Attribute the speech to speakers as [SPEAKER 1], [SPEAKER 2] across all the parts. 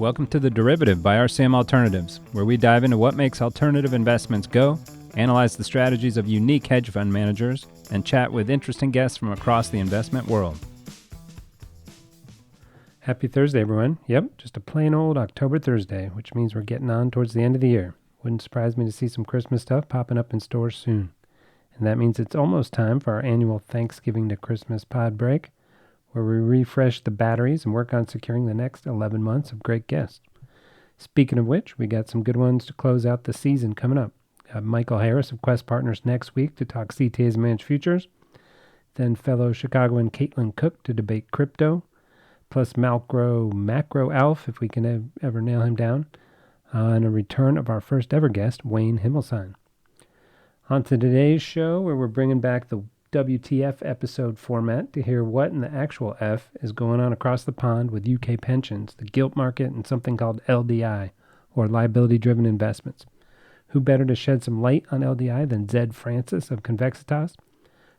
[SPEAKER 1] Welcome to The Derivative by RCM Alternatives, where we dive into what makes alternative investments go, analyze the strategies of unique hedge fund managers, and chat with interesting guests from across the investment world. Happy Thursday, everyone. Yep, just a plain old October Thursday, which means we're getting on towards the end of the year. Wouldn't surprise me to see some Christmas stuff popping up in stores soon. And that means it's almost time for our annual Thanksgiving to Christmas pod break, where we refresh the batteries and work on securing the next 11 months of great guests. Speaking of which, we got some good ones to close out the season coming up. Got Michael Harris of Quest Partners next week to talk CTAs and managed futures. Then fellow Chicagoan Caitlin Cook to debate crypto. Plus Macro Alf, if we can ever nail him down. And a return of our first ever guest, Wayne Himmelsheim. On to today's show, where we're bringing back the WTF episode format to hear what in the actual F is going on across the pond with UK pensions, the gilt market, and something called LDI, or liability-driven investments. Who better to shed some light on LDI than Zed Francis of Convexitas,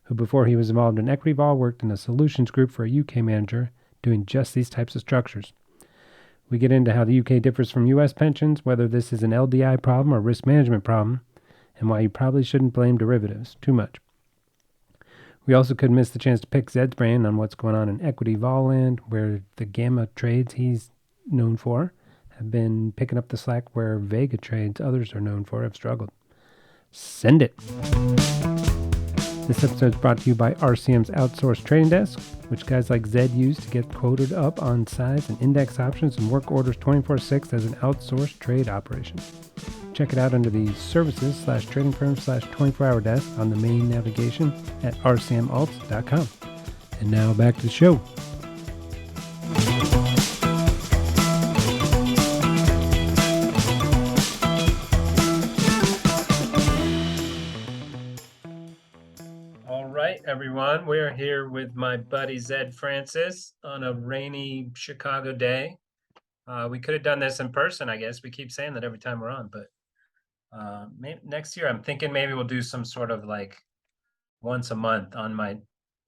[SPEAKER 1] who before he was involved in equity vol worked in a solutions group for a UK manager doing just these types of structures. We get into how the UK differs from US pensions, whether this is an LDI problem or risk management problem, and why you probably shouldn't blame derivatives too much. We also couldn't miss the chance to pick Zed's brain on what's going on in equity vol land, where the gamma trades he's known for have been picking up the slack where Vega trades others are known for have struggled. Send it! This episode is brought to you by RCM's outsourced trading desk, which guys like Zed use to get quoted up on size and index options and work orders 24/6 as an outsourced trade operation. Check it out under the services/trading firm/24-hour desk on the main navigation at rcmalts.com. And now back to the show. All right, everyone. We're here with my buddy Zed Francis on a rainy Chicago day. We could have done this in person, I guess. We keep saying that every time we're on, but maybe next year I'm thinking maybe we'll do some sort of like once a month on my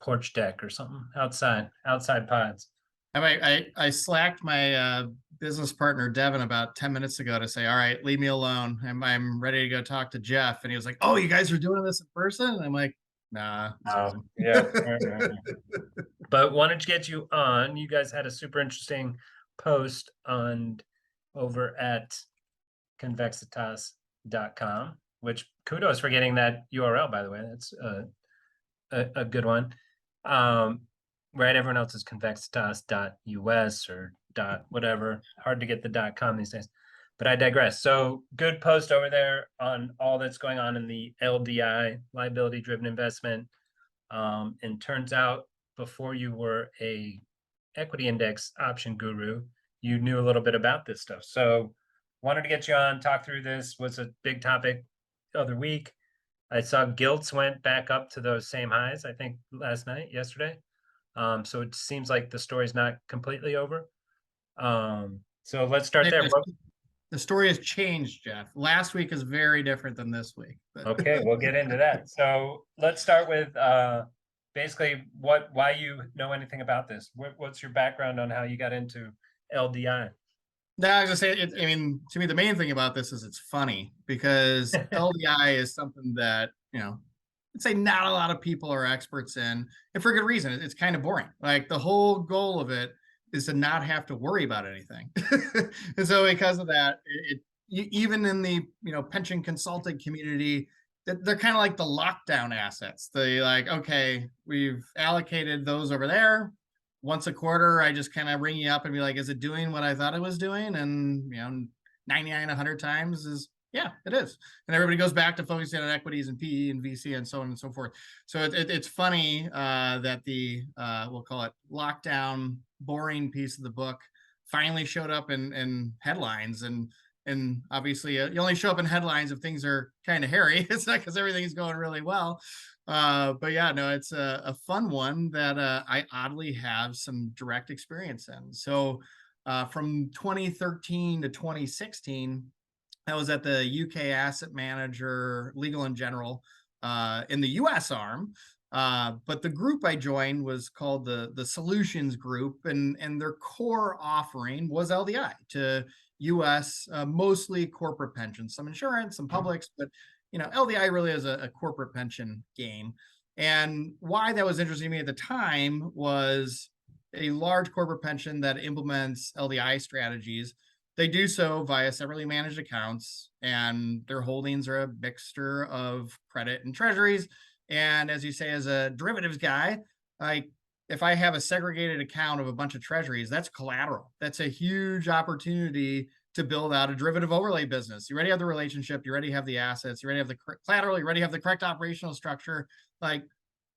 [SPEAKER 1] porch deck or something outside pods.
[SPEAKER 2] I slacked my business partner Devin about 10 minutes ago to say, all right, leave me alone. I'm ready to go talk to Jeff. And he was like, oh, you guys are doing this in person? And I'm like, nah.
[SPEAKER 1] Oh, yeah. But wanted to get you on. You guys had a super interesting post on over at Convexitas.com, which kudos for getting that URL, by the way. That's a good one. Right, everyone else is convexitas.us or .whatever. Hard to get the .com these days. But I digress. So good post over there on all that's going on in the LDI, liability-driven investment. And turns out before you were a equity index option guru, you knew a little bit about this stuff. So wanted to get you on, talk through this. Was a big topic the other week. I saw Gilts went back up to those same highs, I think yesterday. So it seems like the story's not completely over. So let's start there.
[SPEAKER 2] The story has changed, Jeff. Last week is very different than this week.
[SPEAKER 1] Okay, we'll get into that. So let's start with basically why you know anything about this. What's your background on how you got into LDI?
[SPEAKER 2] No, I was gonna say, I mean, to me, the main thing about this is it's funny because LDI is something that, I'd say not a lot of people are experts in, and for good reason. It's kind of boring. Like the whole goal of it is to not have to worry about anything. And so because of that, even in the pension consulting community, they're kind of like the lockdown assets. They like, okay, we've allocated those over there. Once a quarter, I just kind of ring you up and be like, is it doing what I thought it was doing? And 99, 100 times is, yeah, it is. And everybody goes back to focusing on equities and PE and VC and so on and so forth. So it's funny that the, we'll call it lockdown, boring piece of the book finally showed up in headlines. And obviously you only show up in headlines if things are kind of hairy. It's not because everything's going really well. But yeah, no, it's a fun one that I oddly have some direct experience in. So from 2013 to 2016, I was at the UK Asset Manager Legal and General in the US arm. But the group I joined was called the Solutions Group, and their core offering was LDI to U.S. Mostly corporate pensions, some insurance, some publics, but LDI really is a corporate pension game. And why that was interesting to me at the time was a large corporate pension that implements LDI strategies. They do so via separately managed accounts, and their holdings are a mixture of credit and treasuries. And as you say, as a derivatives guy, like if I have a segregated account of a bunch of treasuries, that's collateral. That's a huge opportunity to build out a derivative overlay business. You already have the relationship, you already have the assets, you already have the collateral, you already have the correct operational structure. Like,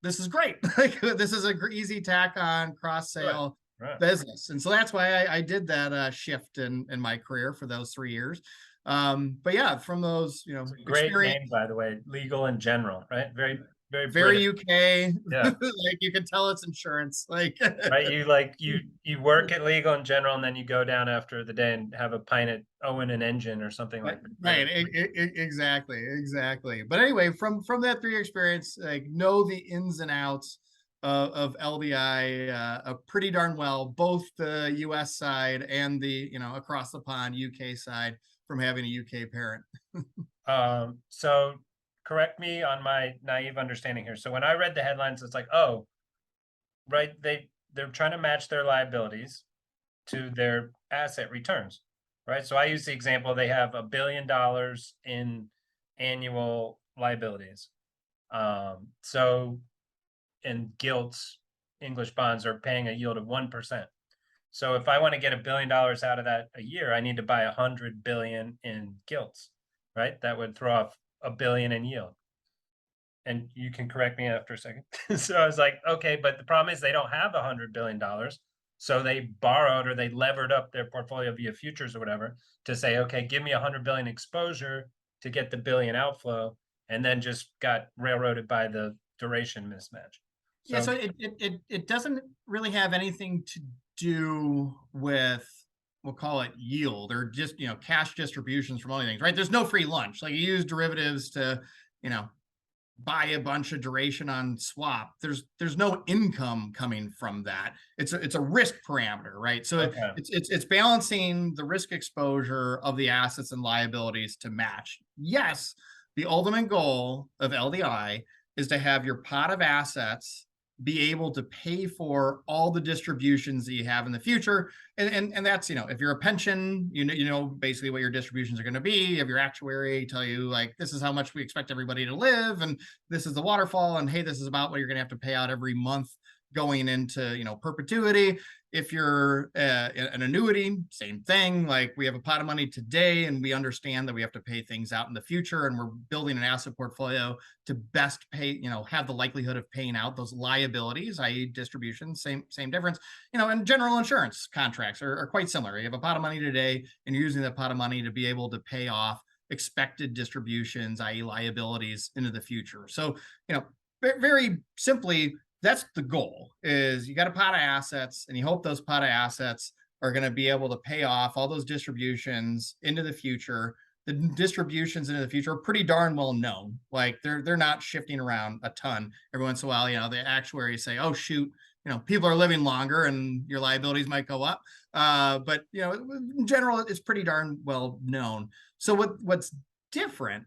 [SPEAKER 2] this is great. Like, this is an easy tack on cross sale business. And so that's why I did that shift in my career for those 3 years. But yeah, from those,
[SPEAKER 3] it's a great name, by the way, Legal in General, right?
[SPEAKER 2] Very UK.
[SPEAKER 3] Yeah.
[SPEAKER 2] Like, you can tell it's insurance. Like,
[SPEAKER 3] right, you work at Legal in General, and then you go down after the day and have a pint at Owen and Engine or something like that.
[SPEAKER 2] Right. Exactly. But anyway, from that 3-year experience, like, know the ins and outs of LDI pretty darn well, both the US side and the across the pond UK side, from having a UK parent.
[SPEAKER 3] So correct me on my naive understanding here. So when I read the headlines, it's like, oh, right, they're trying to match their liabilities to their asset returns, right? So I use the example, they have $1 billion in annual liabilities. So in Gilts, English bonds are paying a yield of 1%. So if I want to get $1 billion out of that a year, I need to buy 100 billion in Gilts, right? That would throw off $1 billion in yield. And you can correct me after a second. So I was like, okay, but the problem is they don't have $100 billion. So they borrowed, or they levered up their portfolio via futures or whatever to say, okay, give me 100 billion exposure to get the billion outflow, and then just got railroaded by the duration mismatch.
[SPEAKER 2] So, yeah, so it doesn't really have anything to do with, we'll call it yield, or just cash distributions from all these things, right? There's no free lunch. Like, you use derivatives to buy a bunch of duration on swap. There's no income coming from that. It's a risk parameter, right? So okay. It's balancing the risk exposure of the assets and liabilities to match. Yes, the ultimate goal of LDI is to have your pot of assets be able to pay for all the distributions that you have in the future. And that's, if you're a pension, basically what your distributions are going to be. You have your actuary tell you, like, this is how much we expect everybody to live, and this is the waterfall, and hey, this is about what you're going to have to pay out every month going into perpetuity. If you're an annuity, same thing. Like, we have a pot of money today, and we understand that we have to pay things out in the future, and we're building an asset portfolio to best pay, have the likelihood of paying out those liabilities, i.e. distributions. Same difference. And general insurance contracts are quite similar. You have a pot of money today, and you're using that pot of money to be able to pay off expected distributions, i.e. liabilities, into the future. So, very simply, that's the goal. Is you got a pot of assets, and you hope those pot of assets are going to be able to pay off all those distributions into the future. The distributions into the future are pretty darn well known. Like, they're not shifting around a ton. Every once in a while, the actuaries say, oh shoot, people are living longer and your liabilities might go up. But in general, it's pretty darn well known. So what's different?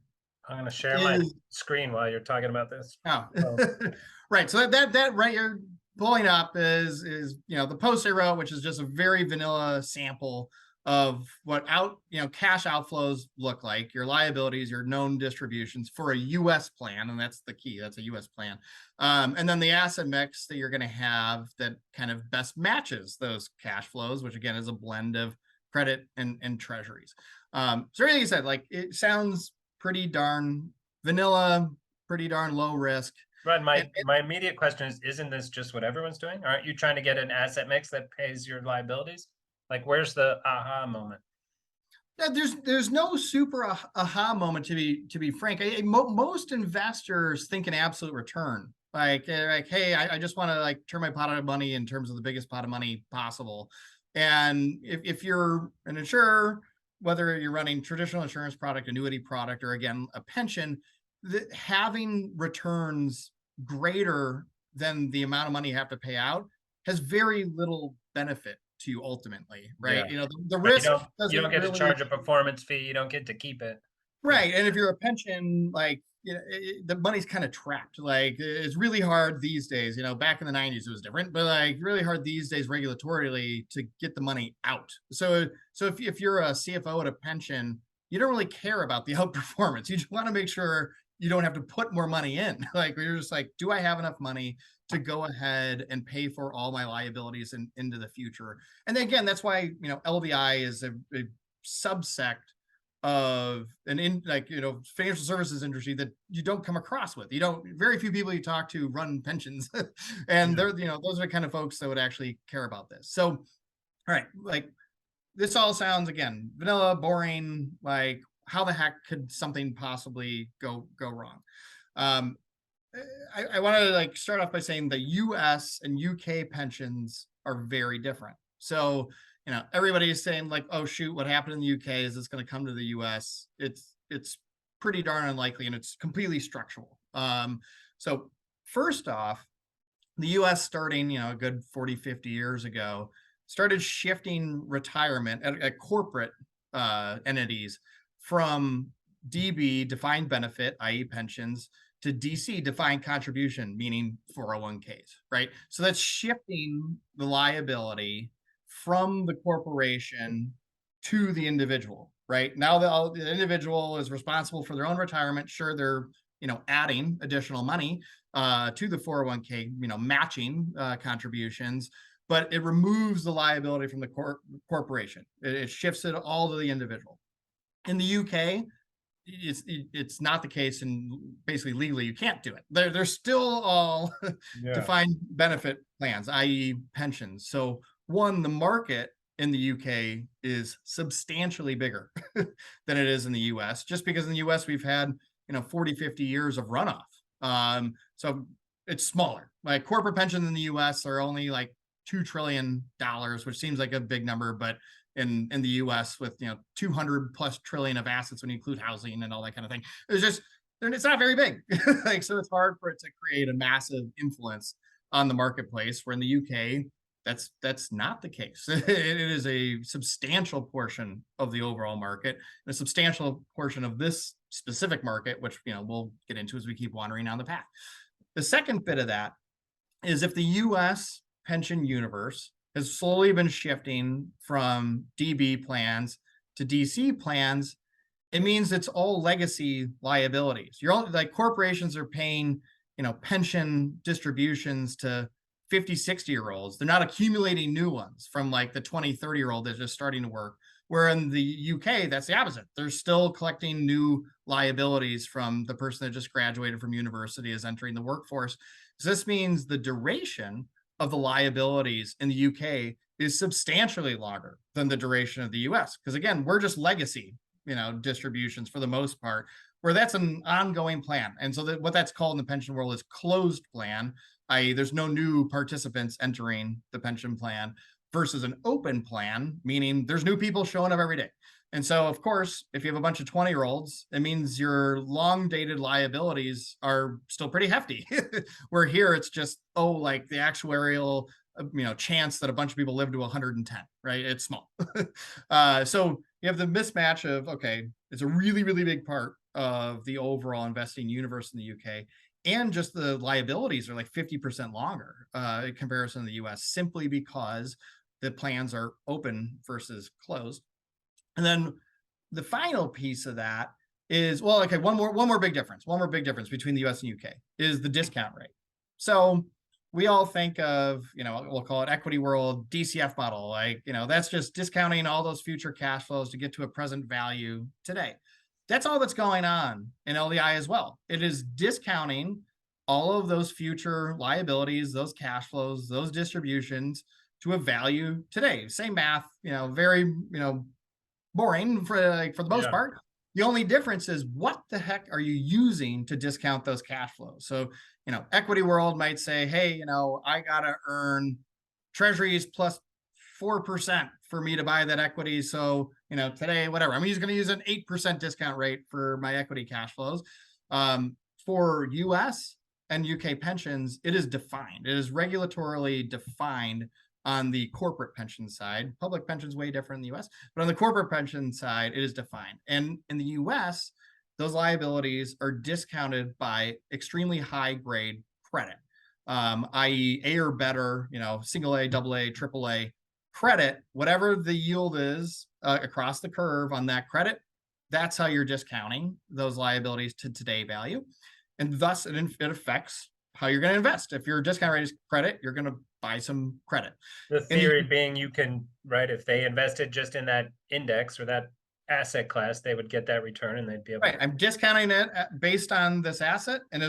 [SPEAKER 3] I'm going to share my screen while you're talking about this.
[SPEAKER 2] Oh, right. So that right you're pulling up is the post I wrote, which is just a very vanilla sample of what cash outflows look like, your liabilities, your known distributions for a U.S. plan, and that's the key. That's a U.S. plan, and then the asset mix that you're going to have that kind of best matches those cash flows, which again is a blend of credit and treasuries. So everything you said, like, it sounds pretty darn vanilla, pretty darn low risk.
[SPEAKER 3] Right. My immediate question is, isn't this just what everyone's doing? Aren't you trying to get an asset mix that pays your liabilities? Like, where's the aha moment?
[SPEAKER 2] There's no super aha moment, to be frank. Most investors think an absolute return. Like, hey, I just want to turn my pot of money in terms of the biggest pot of money possible. And if you're an insurer, whether you're running traditional insurance product, annuity product, or again, a pension, having returns greater than the amount of money you have to pay out has very little benefit to you ultimately, right?
[SPEAKER 3] Yeah.
[SPEAKER 2] The
[SPEAKER 3] Right,
[SPEAKER 2] risk
[SPEAKER 3] you don't get to
[SPEAKER 2] really,
[SPEAKER 3] charge a performance fee. You don't get to keep it.
[SPEAKER 2] right. And if you're a pension, like, the money's kind of trapped. Like, it's really hard these days. Back in the 90s it was different, but like really hard these days regulatorily to get the money out. So if you're a CFO at a pension, you don't really care about the outperformance. You just want to make sure you don't have to put more money in. Like, you're just like, do I have enough money to go ahead and pay for all my liabilities into the future? And then again, that's why LDI is a subsect of financial services industry that you don't come across with. Very few people you talk to run pensions, and they're those are the kind of folks that would actually care about this. So, all right, like, this all sounds, again, vanilla, boring. Like, how the heck could something possibly go wrong? I want to like start off by saying the U.S. and U.K. pensions are very different. So, everybody is saying like, oh shoot, what happened in the UK is it's going to come to the US. It's pretty darn unlikely, and it's completely structural. So first off, the US, starting a good 40, 50 years ago, started shifting retirement at corporate entities from DB, defined benefit, i.e. pensions, to DC, defined contribution, meaning 401ks, right? So that's shifting the liability from the corporation to the individual, right? Now the individual is responsible for their own retirement. Sure, they're adding additional money to the 401k, matching contributions, but it removes the liability from the corporation. It shifts it all to the individual. In the UK, it's not the case, and basically legally you can't do it. They're still all defined benefit plans, i.e. pensions. So one, the market in the UK is substantially bigger than it is in the US, just because in the US we've had 40, 50 years of runoff. So it's smaller. Like, corporate pensions in the US are only like $2 trillion, which seems like a big number, but in the US, with 200 plus trillion of assets when you include housing and all that kind of thing, it's not very big. Like, so it's hard for it to create a massive influence on the marketplace, where in the UK that's not the case. It is a substantial portion of the overall market, and a substantial portion of this specific market, which we'll get into as we keep wandering down the path. The second bit of that is, if the US pension universe has slowly been shifting from DB plans to DC plans, it means it's all legacy liabilities. You're all, like, corporations are paying, pension distributions to 50, 60-year-olds. They're not accumulating new ones from like the 20, 30-year-old that's just starting to work. Where in the UK, that's the opposite. They're still collecting new liabilities from the person that just graduated from university, is entering the workforce. So this means the duration of the liabilities in the UK is substantially longer than the duration of the US. Because again, we're just legacy, distributions for the most part, where that's an ongoing plan. And so what that's called in the pension world is closed plan, i.e. there's no new participants entering the pension plan, versus an open plan, meaning there's new people showing up every day. And so, of course, if you have a bunch of 20-year-olds, it means your long-dated liabilities are still pretty hefty. Where here, it's just, like the actuarial, chance that a bunch of people live to 110, right? It's small. So you have the mismatch of, okay, it's a really, really big part of the overall investing universe in the UK. And just the liabilities are like 50% longer in comparison to the US, simply because the plans are open versus closed. And then the final piece of that is, one more big difference between the US and UK is the discount rate. So we all think of, we'll call it equity world DCF model. Like, that's just discounting all those future cash flows to get to a present value today. That's all that's going on in LDI as well. It is discounting all of those future liabilities, those cash flows, those distributions to a value today. Same math, very, boring for the most part. The only difference is, what the heck are you using to discount those cash flows? So, equity world might say, hey, I got to earn treasuries plus 4% for me to buy that equity. So, today, whatever, I'm just going to use an 8% discount rate for my equity cash flows. For US, and UK pensions, it is defined. It is regulatorily defined on the corporate pension side. Public pensions way different in the US, but on the corporate pension side, it is defined. And in the US, those liabilities are discounted by extremely high grade credit, i.e. A or better, single A, double A, triple A credit, whatever the yield is across the curve on that credit, that's how you're discounting those liabilities to today value. And thus it affects how you're going to invest. If your discount rate is credit, you're going to buy some credit.
[SPEAKER 3] The theory being you can, right, if they invested just in that index or that asset class, they would get that return and they'd be able
[SPEAKER 2] I'm discounting it based on this asset. And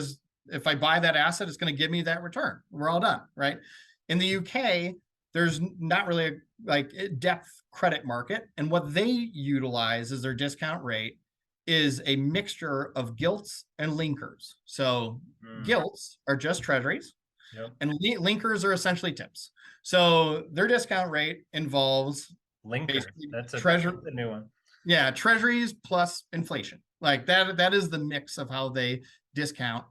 [SPEAKER 2] if I buy that asset, it's going to give me that return. We're all done, right? In the UK, there's not really a depth credit market. And what they utilize as their discount rate is a mixture of gilts and linkers. So gilts are just treasuries, and linkers are essentially tips. So their discount rate involves
[SPEAKER 3] linker. That's a new one.
[SPEAKER 2] Yeah, treasuries plus inflation. Like that is the mix of how they discount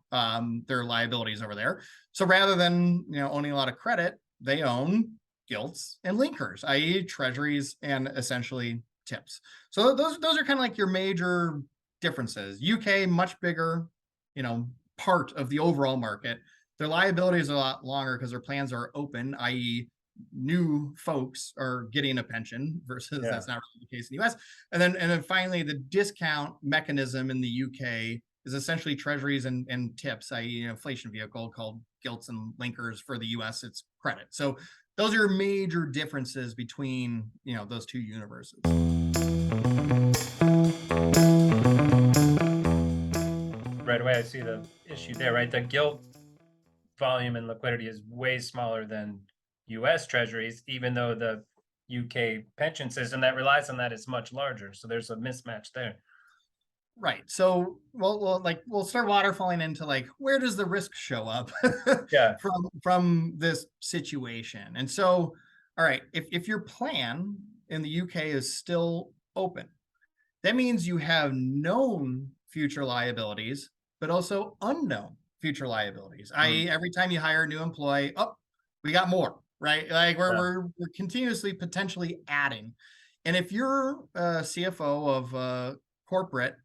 [SPEAKER 2] their liabilities over there. So rather than owning a lot of credit, they own gilts and linkers, i.e. treasuries and essentially tips. So those are kind of like your major differences. UK, much bigger, part of the overall market. Their liabilities are a lot longer because their plans are open, i.e. new folks are getting a pension versus that's not really the case in the US. And then finally, the discount mechanism in the UK is essentially treasuries and tips, i.e. inflation vehicle called gilts and linkers. For the US, it's credit. So those are major differences between those two universes.
[SPEAKER 3] Right away, I see the issue there, right? The gilt volume and liquidity is way smaller than US treasuries, even though the UK pension system that relies on that is much larger. So there's a mismatch there.
[SPEAKER 2] Right. So we'll start waterfalling into where does the risk show up from this situation. And so, all right, if your plan in the UK is still open, that means you have known future liabilities, but also unknown future liabilities, i.e. every time you hire a new employee, we got more, right? We're continuously potentially adding. And if you're a CFO of a corporate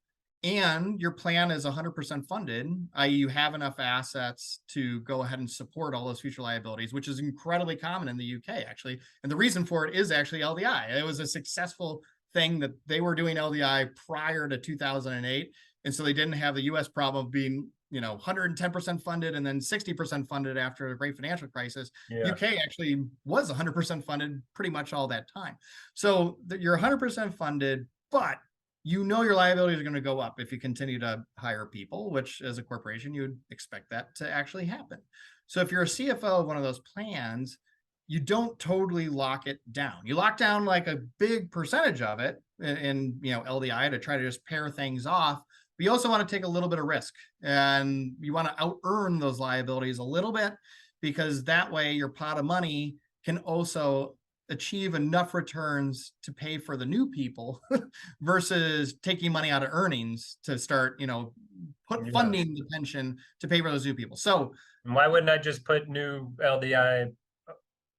[SPEAKER 2] and your plan is 100% funded, i.e. you have enough assets to go ahead and support all those future liabilities, which is incredibly common in the UK, actually. And the reason for it is actually LDI. It was a successful thing that they were doing LDI prior to 2008. And so they didn't have the US problem of being 110% funded and then 60% funded after the great financial crisis. UK actually was 100% funded pretty much all that time. So you're 100% funded, but your liabilities are going to go up if you continue to hire people, which as a corporation, you would expect that to actually happen. So if you're a CFO of one of those plans, you don't totally lock it down. You lock down a big percentage of it in LDI to try to just pair things off. But you also want to take a little bit of risk, and you want to out earn those liabilities a little bit, because that way your pot of money can also achieve enough returns to pay for the new people versus taking money out of earnings to start, funding the pension to pay for those new people. So
[SPEAKER 3] why wouldn't I just put new LDI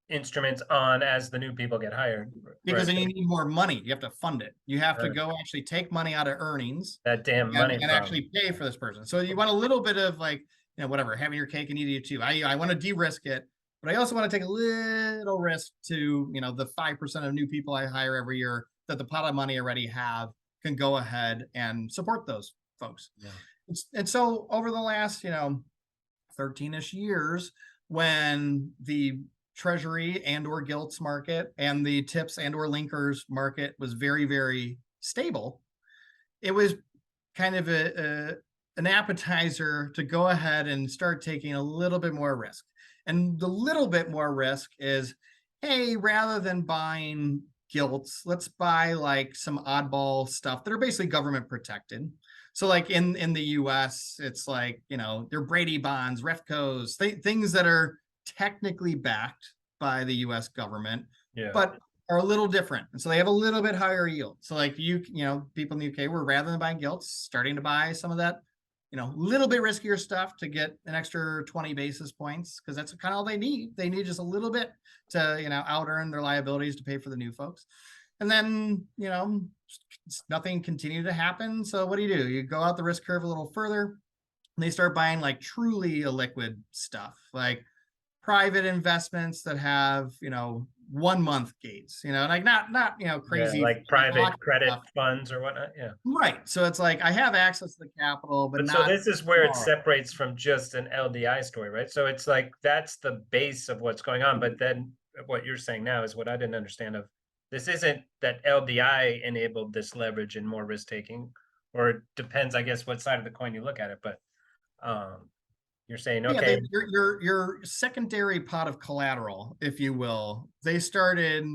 [SPEAKER 3] instruments on as the new people get hired?
[SPEAKER 2] Because then you need more money. You have to fund it. You have to go actually take money out of earnings.
[SPEAKER 3] That damn money.
[SPEAKER 2] And actually pay for this person. So you want a little bit of whatever, having your cake and eating it too. I want to de-risk it, but I also want to take a little risk to, the 5% of new people I hire every year that the pot of money already have can go ahead and support those folks. Yeah. And so over the last, 13-ish years, when the treasury and or gilts market and the tips and or linkers market was very, very stable, it was kind of an appetizer to go ahead and start taking a little bit more risk. And the little bit more risk is, hey, rather than buying gilts, let's buy some oddball stuff that are basically government protected. So in the US, it's they're Brady bonds, REFCOs, things that are technically backed by the US government, but are a little different. And so they have a little bit higher yield. So people in the UK were, rather than buying gilts, starting to buy some of that little bit riskier stuff to get an extra 20 basis points, because that's kind of all they need. They need just a little bit to, out earn their liabilities to pay for the new folks. And then, nothing continued to happen. So what do? You go out the risk curve a little further, and they start buying like truly illiquid stuff, like private investments that have, 1 month gates, like not crazy,
[SPEAKER 3] like private credit funds or whatnot. Yeah.
[SPEAKER 2] Right. So it's like I have access to the capital, but
[SPEAKER 3] so
[SPEAKER 2] not
[SPEAKER 3] this is where it
[SPEAKER 2] tomorrow.
[SPEAKER 3] separates from just an LDI story, right? So it's like that's the base of what's going on. But then what you're saying now is what I didn't understand of this isn't that LDI enabled this leverage and more risk taking, or it depends, I guess, what side of the coin you look at it. But you're saying, okay,
[SPEAKER 2] your secondary pot of collateral, if you will, they started,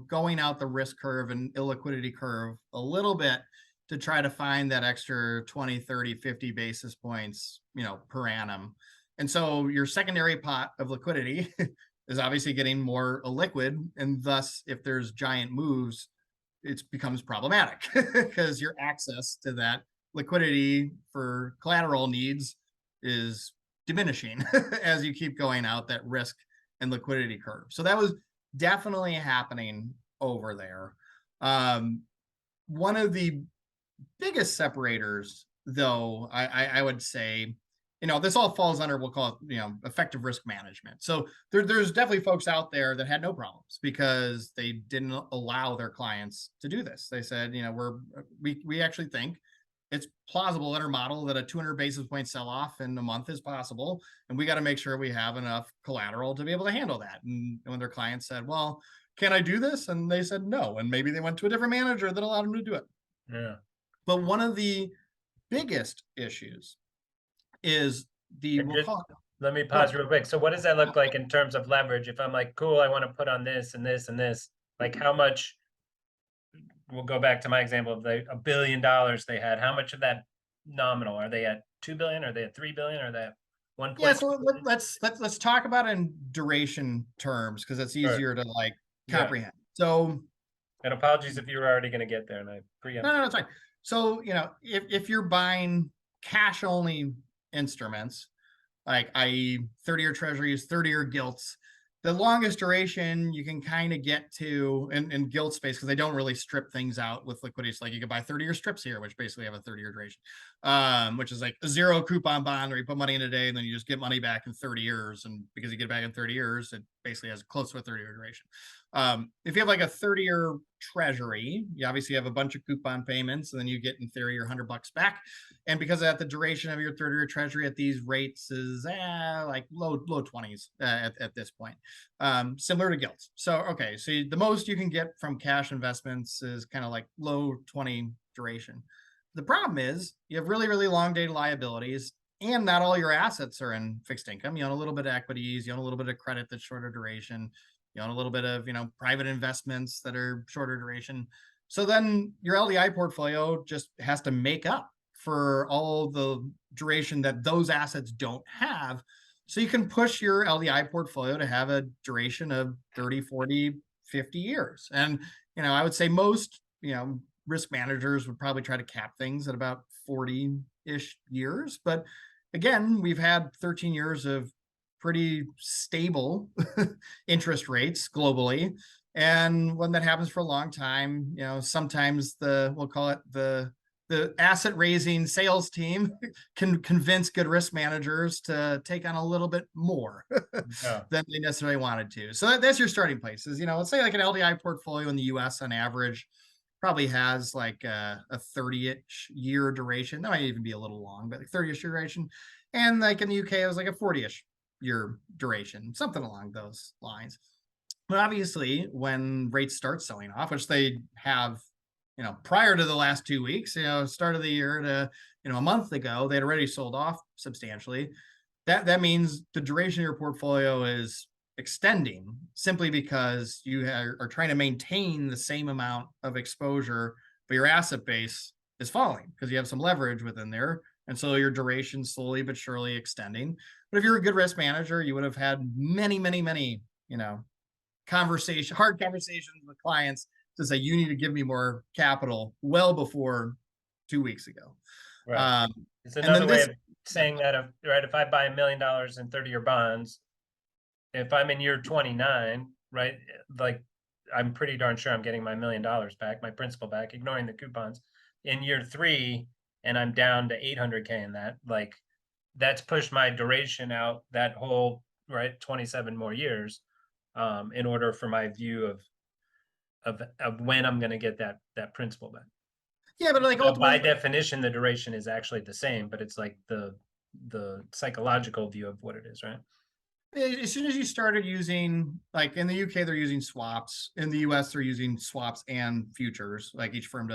[SPEAKER 2] going out the risk curve and illiquidity curve a little bit to try to find that extra 20, 30, 50 basis points, per annum. And so your secondary pot of liquidity is obviously getting more illiquid. And thus, if there's giant moves, it becomes problematic because your access to that liquidity for collateral needs is diminishing as you keep going out that risk and liquidity curve. So that was definitely happening over there. One of the biggest separators, though, I would say, this all falls under, we'll call it, effective risk management. So there's definitely folks out there that had no problems because they didn't allow their clients to do this. They said, we actually think it's plausible in our model that a 200 basis point sell-off in a month is possible, and we got to make sure we have enough collateral to be able to handle that. And when their clients said, well, can I do this? And they said no, and maybe they went to a different manager that allowed them to do it.
[SPEAKER 3] Yeah.
[SPEAKER 2] But one of the biggest issues is
[SPEAKER 3] let me pause real quick. So what does that look like in terms of leverage? If I'm like, cool, I want to put on this and this and this, like how much? We'll go back to my example of the $1 billion they had. How much of that nominal? Are they at 2 billion? Are they at 3 billion? Are they at 1?
[SPEAKER 2] Yeah, so let's talk about it in duration terms, because it's easier to comprehend. So,
[SPEAKER 3] and apologies if you were already going to get there, and I preempted.
[SPEAKER 2] No, it's fine. So if you're buying cash only instruments, like i.e. 30-year treasuries, 30-year gilts, the longest duration you can kind of get to in gilt space, because they don't really strip things out with liquidity. So like you can buy 30-year strips here, which basically have a 30-year duration, which is like a zero coupon bond where you put money in a day and then you just get money back in 30 years. And because you get it back in 30 years, it basically has close to a 30-year duration. If you have like a 30-year treasury, you obviously have a bunch of coupon payments, and then you get in theory your $100 back. And because of that, the duration of your 30-year treasury at these rates is like low 20s at this point, similar to gilts. So the most you can get from cash investments is kind of like low 20 duration. The problem is you have really, really long dated liabilities, and not all your assets are in fixed income. You own a little bit of equities, you own a little bit of credit that's shorter duration, you own a little bit of, private investments that are shorter duration. So then your LDI portfolio just has to make up for all the duration that those assets don't have. So you can push your LDI portfolio to have a duration of 30, 40, 50 years. And, I would say most, risk managers would probably try to cap things at about 40-ish years. But again, we've had 13 years of pretty stable interest rates globally. And when that happens for a long time, sometimes we'll call it the asset raising sales team can convince good risk managers to take on a little bit more than they necessarily wanted to. So that's your starting place. Is, let's say like an LDI portfolio in the US on average probably has like a 30-ish year duration. That might even be a little long, but like 30-ish duration. And like in the UK, it was like a 40-ish year duration, something along those lines. But obviously, when rates start selling off, which they have, prior to the last 2 weeks, start of the year to, a month ago, they'd already sold off substantially. That means the duration of your portfolio is extending simply because you are trying to maintain the same amount of exposure, but your asset base is falling because you have some leverage within there. And so your duration slowly but surely extending. But if you're a good risk manager, you would have had many, many, many, hard conversations with clients to say, you need to give me more capital well before 2 weeks ago.
[SPEAKER 3] Right. It's
[SPEAKER 2] And then
[SPEAKER 3] another way
[SPEAKER 2] this,
[SPEAKER 3] of saying that if I buy $1 million in 30-year bonds, if I'm in year 29, right, like I'm pretty darn sure I'm getting my $1 million back, my principal back, ignoring the coupons in year 3, and I'm down to 800K in that, like that's pushed my duration out that whole, right, 27 more years, in order for my view of when I'm going to get that principal back.
[SPEAKER 2] yeah, but like
[SPEAKER 3] Now, by
[SPEAKER 2] ultimately,
[SPEAKER 3] definition, the duration is actually the same, but it's like the psychological view of what it is, right?
[SPEAKER 2] as soon as you started using, like in the UK, they're using swaps. In the US, they're using swaps and futures. Like each firm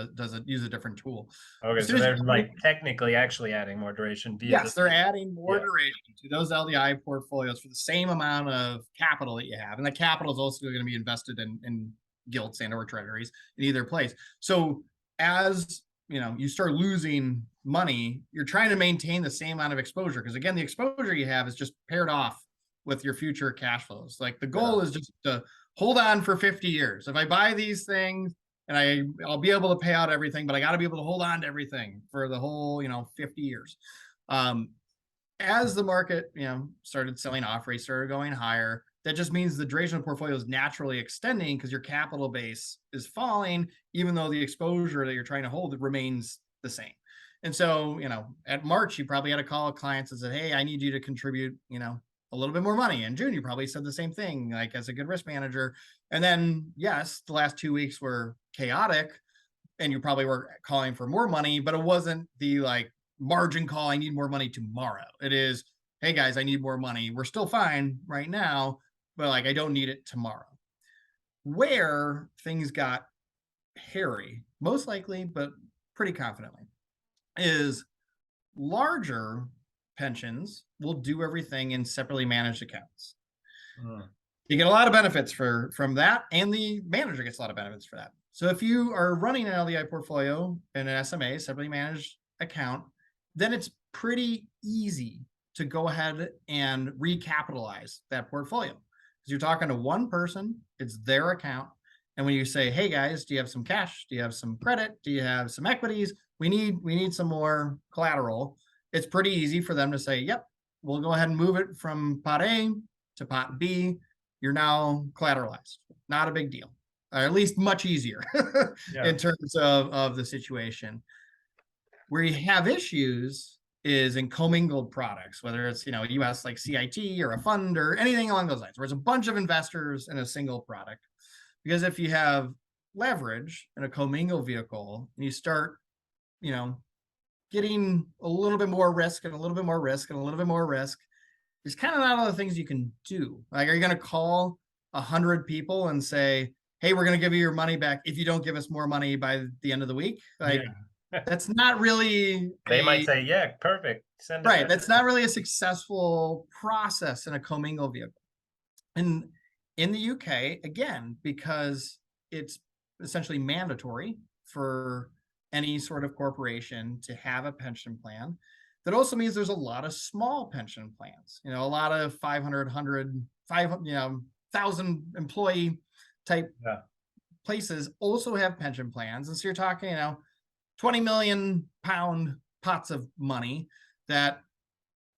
[SPEAKER 2] use a different tool.
[SPEAKER 3] Okay,
[SPEAKER 2] As
[SPEAKER 3] so
[SPEAKER 2] soon as
[SPEAKER 3] they're
[SPEAKER 2] you,
[SPEAKER 3] like technically actually adding more duration via
[SPEAKER 2] yes,
[SPEAKER 3] this.
[SPEAKER 2] they're adding more
[SPEAKER 3] Yeah.
[SPEAKER 2] duration to those LDI portfolios for the same amount of capital that you have. And the capital is also going to be invested in gilts and or treasuries in either place. So as you start losing money, you're trying to maintain the same amount of exposure. Because again, the exposure you have is just paired off with your future cash flows. Like the goal is just to hold on for 50 years. If I buy these things, and I'll be able to pay out everything, but I got to be able to hold on to everything for the whole 50 years. As the market started selling off, rates started going higher, that just means the duration of the portfolio is naturally extending because your capital base is falling, even though the exposure that you're trying to hold remains the same. And so at March you probably had to call clients and said, hey, I need you to contribute a little bit more money. In June you probably said the same thing, like as a good risk manager. And then yes, the last 2 weeks were chaotic and you probably were calling for more money, but it wasn't the like margin call, I need more money tomorrow. It is, hey guys, I need more money. We're still fine right now, but like I don't need it tomorrow. Where things got hairy, most likely, but pretty confidently, is larger pensions will do everything in separately managed accounts. You get a lot of benefits from that, and the manager gets a lot of benefits for that. So if you are running an LDI portfolio in an SMA, separately managed account, then it's pretty easy to go ahead and recapitalize that portfolio. Because you're talking to one person, it's their account. And when you say, hey guys, do you have some cash? Do you have some credit? Do you have some equities? We need some more collateral. It's pretty easy for them to say, yep, we'll go ahead and move it from pot A to pot B. You're now collateralized. Not a big deal, or at least much easier in terms of the situation. Where you have issues is in commingled products, whether it's US like CIT or a fund or anything along those lines, where it's a bunch of investors in a single product. Because if you have leverage in a commingled vehicle and you start getting a little bit more risk and a little bit more risk and a little bit more risk, there's kind of not other things you can do. Like, are you going to call 100 people and say, hey, we're going to give you your money back if you don't give us more money by the end of the week? Like, that's not really
[SPEAKER 3] they might say, yeah, perfect. Send it
[SPEAKER 2] right.
[SPEAKER 3] back.
[SPEAKER 2] That's not really a successful process in a commingled vehicle. And in the UK, again, because it's essentially mandatory for any sort of corporation to have a pension plan, that also means there's a lot of small pension plans, a lot of 500, 100, 1,000 employee type places also have pension plans. And so you're talking, 20 million pound pots of money that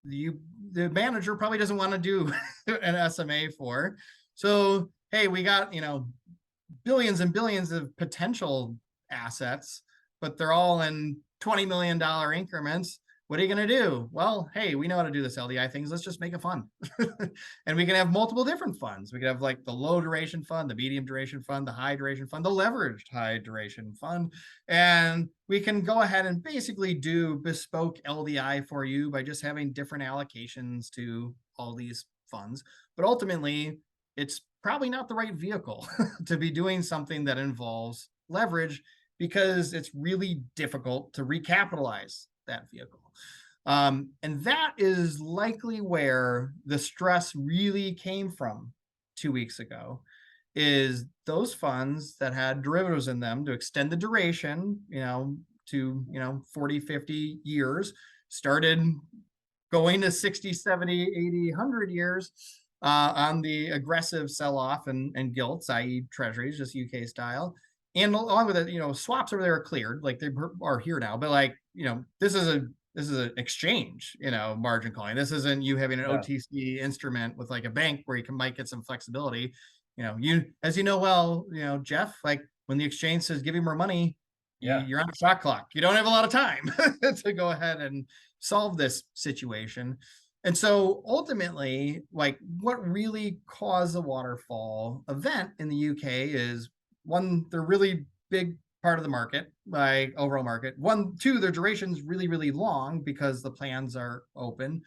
[SPEAKER 2] the manager probably doesn't want to do an SMA for. So, hey, we got, billions and billions of potential assets, but they're all in $20 million increments. What are you going to do? Well, hey, we know how to do this LDI things. Let's just make a fund. And we can have multiple different funds. We can have like the low duration fund, the medium duration fund, the high duration fund, the leveraged high duration fund. And we can go ahead and basically do bespoke LDI for you by just having different allocations to all these funds. But ultimately, it's probably not the right vehicle to be doing something that involves leverage, because it's really difficult to recapitalize that vehicle. And that is likely where the stress really came from 2 weeks ago, is those funds that had derivatives in them to extend the duration, to 40, 50 years, started going to 60, 70, 80, 100 years on the aggressive sell-off and gilts, i.e. treasuries, just UK style. And along with it, swaps over there are cleared, like they are here now, but like, this is an exchange, margin calling. This isn't you having an OTC instrument with like a bank where you might get some flexibility. As you know well, Jeff, like when the exchange says give you more money, you're on a shot clock. You don't have a lot of time to go ahead and solve this situation. And so ultimately, like what really caused the waterfall event in the UK is one, they're really big part of the market, like overall market. One, two, their duration's really, really long because the plans are open.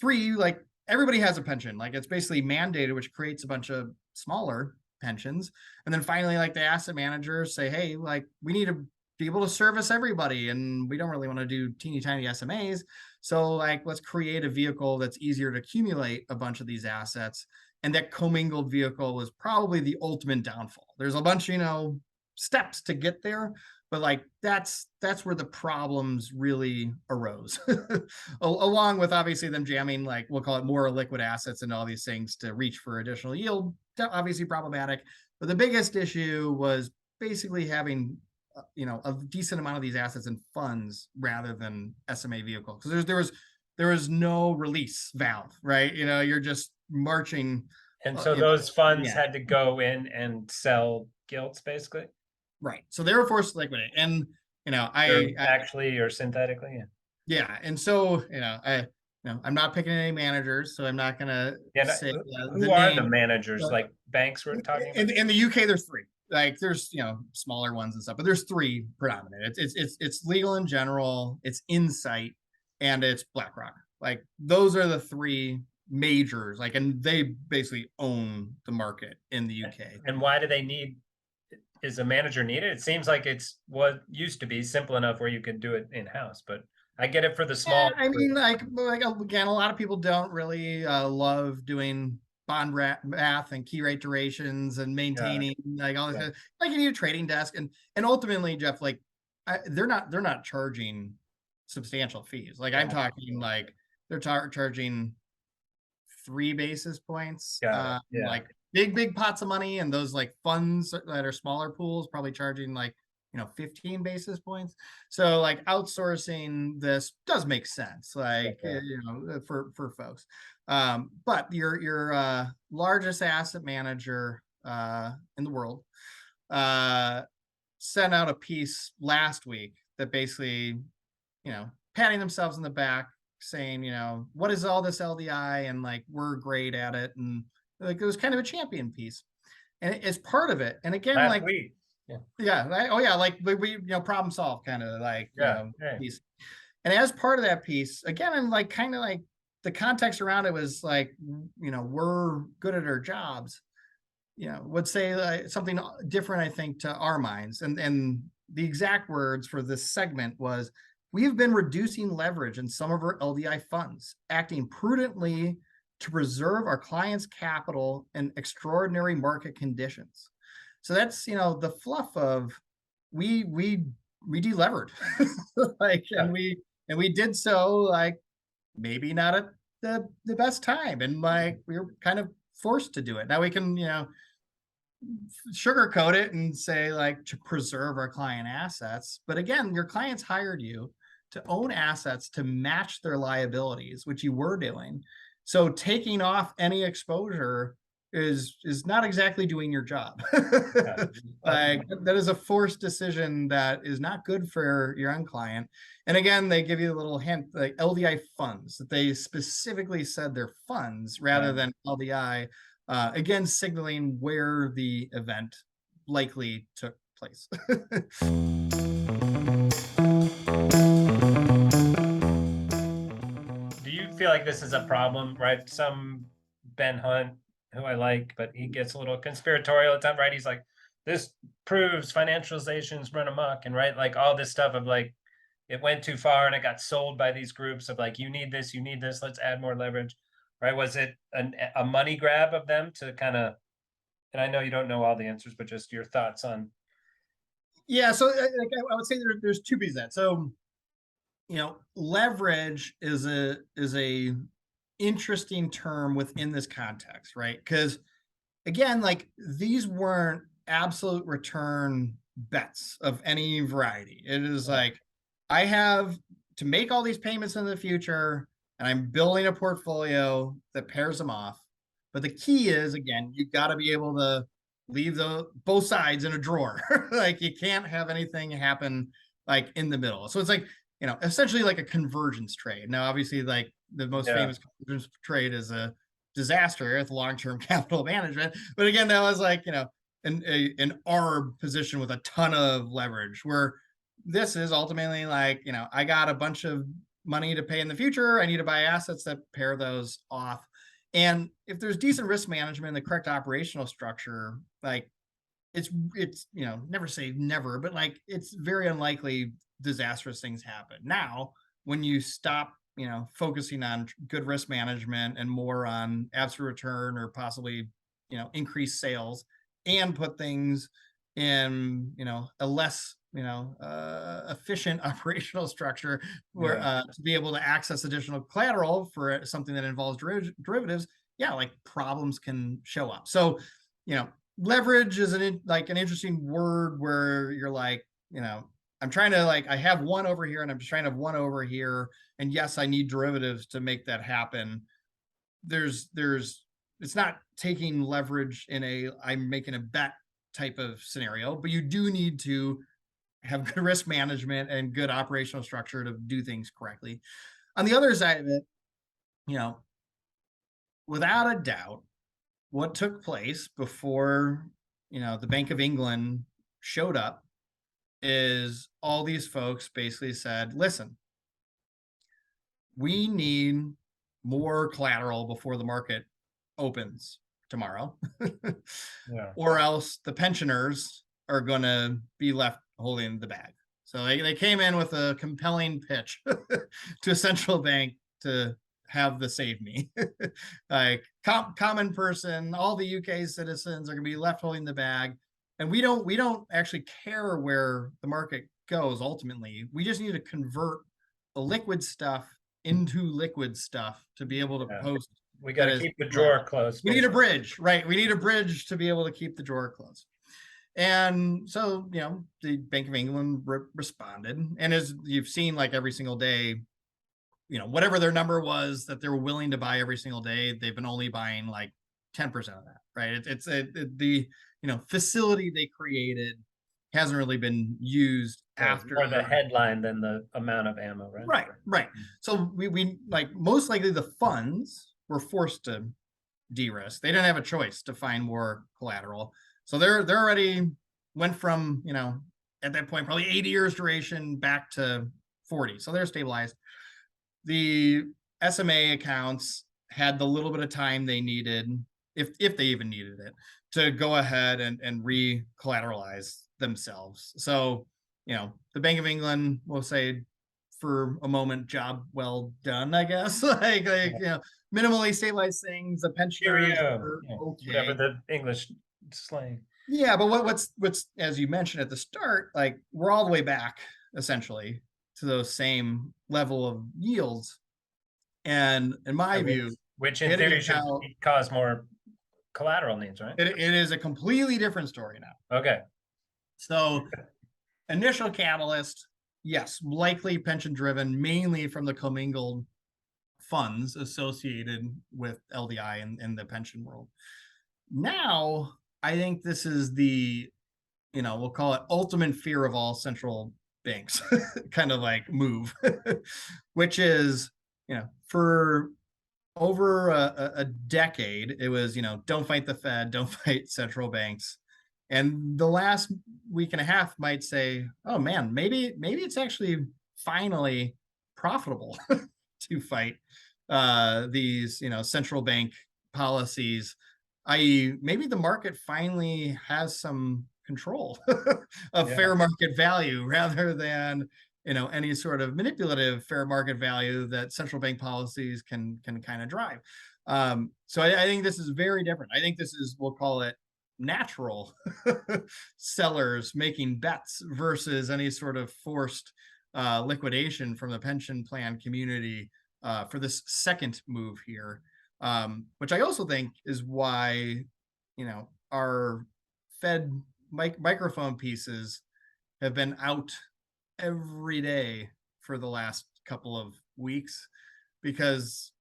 [SPEAKER 2] Three, like everybody has a pension. Like it's basically mandated, which creates a bunch of smaller pensions. And then finally, like the asset managers say, hey, like we need to be able to service everybody, and we don't really want to do teeny tiny SMAs. So like, let's create a vehicle that's easier to accumulate a bunch of these assets. And that commingled vehicle was probably the ultimate downfall. There's a bunch, steps to get there, but like that's where the problems really arose. Along with obviously them jamming, like we'll call it more liquid assets and all these things to reach for additional yield, obviously problematic. But the biggest issue was basically having a decent amount of these assets in funds rather than SMA vehicles, because there was no release valve, right? You're just marching.
[SPEAKER 3] And so those funds had to go in and sell gilts, basically.
[SPEAKER 2] Right. So they were forced to liquidate, and
[SPEAKER 3] I actually or synthetically.
[SPEAKER 2] Yeah, and so I'm not picking any managers, so I'm not gonna say
[SPEAKER 3] who are the managers, like banks we're talking about?
[SPEAKER 2] In the UK, there's three. Like there's smaller ones and stuff, but there's three predominant. It's Legal and General, it's Insight, and it's BlackRock. Like those are the three majors. Like, and they basically own the market in the UK.
[SPEAKER 3] And why do they need? Is a manager needed? It seems like it's what used to be simple enough where you could do it in house, but I get it for the small.
[SPEAKER 2] I mean, like again, a lot of people don't really love doing bond math and key rate durations and maintaining like all this. Like you need a trading desk, and ultimately, Jeff, like they're not charging substantial fees. Like I'm talking like they're charging 3 basis points. Like big pots of money, and those like funds that are smaller pools probably charging like 15 basis points. So like outsourcing this does make sense, like for folks. But your largest asset manager in the world sent out a piece last week that basically patting themselves in the back, saying what is all this LDI, and like we're great at it, and like it was kind of a champion piece. And it's part of it. And again, last like week. Like we problem solve kind of like piece. And as part of that piece, again, and like kind of like the context around it was like we're good at our jobs, would say like something different, I think, to our minds. And the exact words for this segment was, we've been reducing leverage in some of our LDI funds, acting prudently to preserve our clients' capital in extraordinary market conditions. So that's the fluff of we delevered, like and we did so like maybe not at the best time, and like we were kind of forced to do it. Now we can sugarcoat it and say like to preserve our client assets, but again, your clients hired you to own assets to match their liabilities, which you were doing. So taking off any exposure is not exactly doing your job. Like that is a forced decision that is not good for your end client. And again, they give you a little hint, like LDI funds, that they specifically said they're funds rather than LDI, again, signaling where the event likely took place.
[SPEAKER 3] Do you feel like this is a problem, right? Some Ben Hunt, who I like, but he gets a little conspiratorial at times, right? He's like, this proves financializations run amok, and right, like all this stuff of like, it went too far and it got sold by these groups of like, you need this, let's add more leverage, right? Was it a money grab of them to kind of, and I know you don't know all the answers, but just your thoughts on.
[SPEAKER 2] Yeah, so like, I would say there's two pieces of that. So, leverage is a interesting term within this context, right? Because again, like these weren't absolute return bets of any variety. It is like, I have to make all these payments in the future, and I'm building a portfolio that pairs them off. But the key is, again, you got to be able to leave both sides in a drawer. Like, you can't have anything happen like in the middle. So it's like, essentially like a convergence trade. Now, obviously, like the most famous convergence trade is a disaster with long-term capital management. But again, that was like, an ARB position with a ton of leverage, where this is ultimately like, I got a bunch of money to pay in the future. I need to buy assets that pair those off. And if there's decent risk management, the correct operational structure, like it's never say never, but like it's very unlikely disastrous things happen. Now, when you stop, focusing on good risk management and more on absolute return, or possibly, increased sales, and put things in, a less, efficient operational structure where to be able to access additional collateral for something that involves derivatives, like problems can show up. So, leverage is an interesting word, where you're like, I'm trying to, like, I have one over here and I'm just trying to have one over here. And yes, I need derivatives to make that happen. It's not taking leverage in I'm making a bet type of scenario, but you do need to have good risk management and good operational structure to do things correctly. On the other side of it, without a doubt, what took place before, the Bank of England showed up is all these folks basically said, listen, we need more collateral before the market opens tomorrow, or else the pensioners are going to be left holding the bag. So they came in with a compelling pitch to a central bank to have the save me. Like, common person, all the UK citizens are going to be left holding the bag. And we don't actually care where the market goes ultimately. We just need to convert the liquid stuff into liquid stuff to be able to post.
[SPEAKER 3] We got to keep the drawer closed.
[SPEAKER 2] We need a bridge, right? We need a bridge to be able to keep the drawer closed. And so, the Bank of England responded. And as you've seen, like every single day, whatever their number was that they were willing to buy every single day, they've been only buying like 10% of that, right? The facility they created hasn't really been used after.
[SPEAKER 3] More the headline than the amount of ammo, right?
[SPEAKER 2] Right. So we like, most likely the funds were forced to de-risk. They didn't have a choice to find more collateral. So they're already went from, at that point, probably 80 years duration back to 40. So they're stabilized. The SMA accounts had the little bit of time they needed, if they even needed it, to go ahead and re-collateralize themselves. So, the Bank of England will say, for a moment, job well done, I guess. like minimally stabilized things. The pensioners are okay.
[SPEAKER 3] Whatever the English slang.
[SPEAKER 2] Yeah, but what's as you mentioned at the start, like, we're all the way back essentially to those same level of yields. And in my view,
[SPEAKER 3] which in theory should cause more collateral needs, right?
[SPEAKER 2] It is a completely different story now.
[SPEAKER 3] Okay.
[SPEAKER 2] So initial catalyst, yes, likely pension driven, mainly from the commingled funds associated with LDI in the pension world. Now, I think this is the, we'll call it ultimate fear of all central banks kind of like move, which is, for over a decade, it was, don't fight the Fed, don't fight central banks. And the last week and a half might say, oh man, maybe it's actually finally profitable to fight these, central bank policies, i.e., maybe the market finally has some control of fair market value, rather than any sort of manipulative fair market value that central bank policies can kind of drive. So I think this is very different. I think this is, we'll call it, natural sellers making bets versus any sort of forced liquidation from the pension plan community for this second move here, which I also think is why our Fed microphone pieces have been out every day for the last couple of weeks because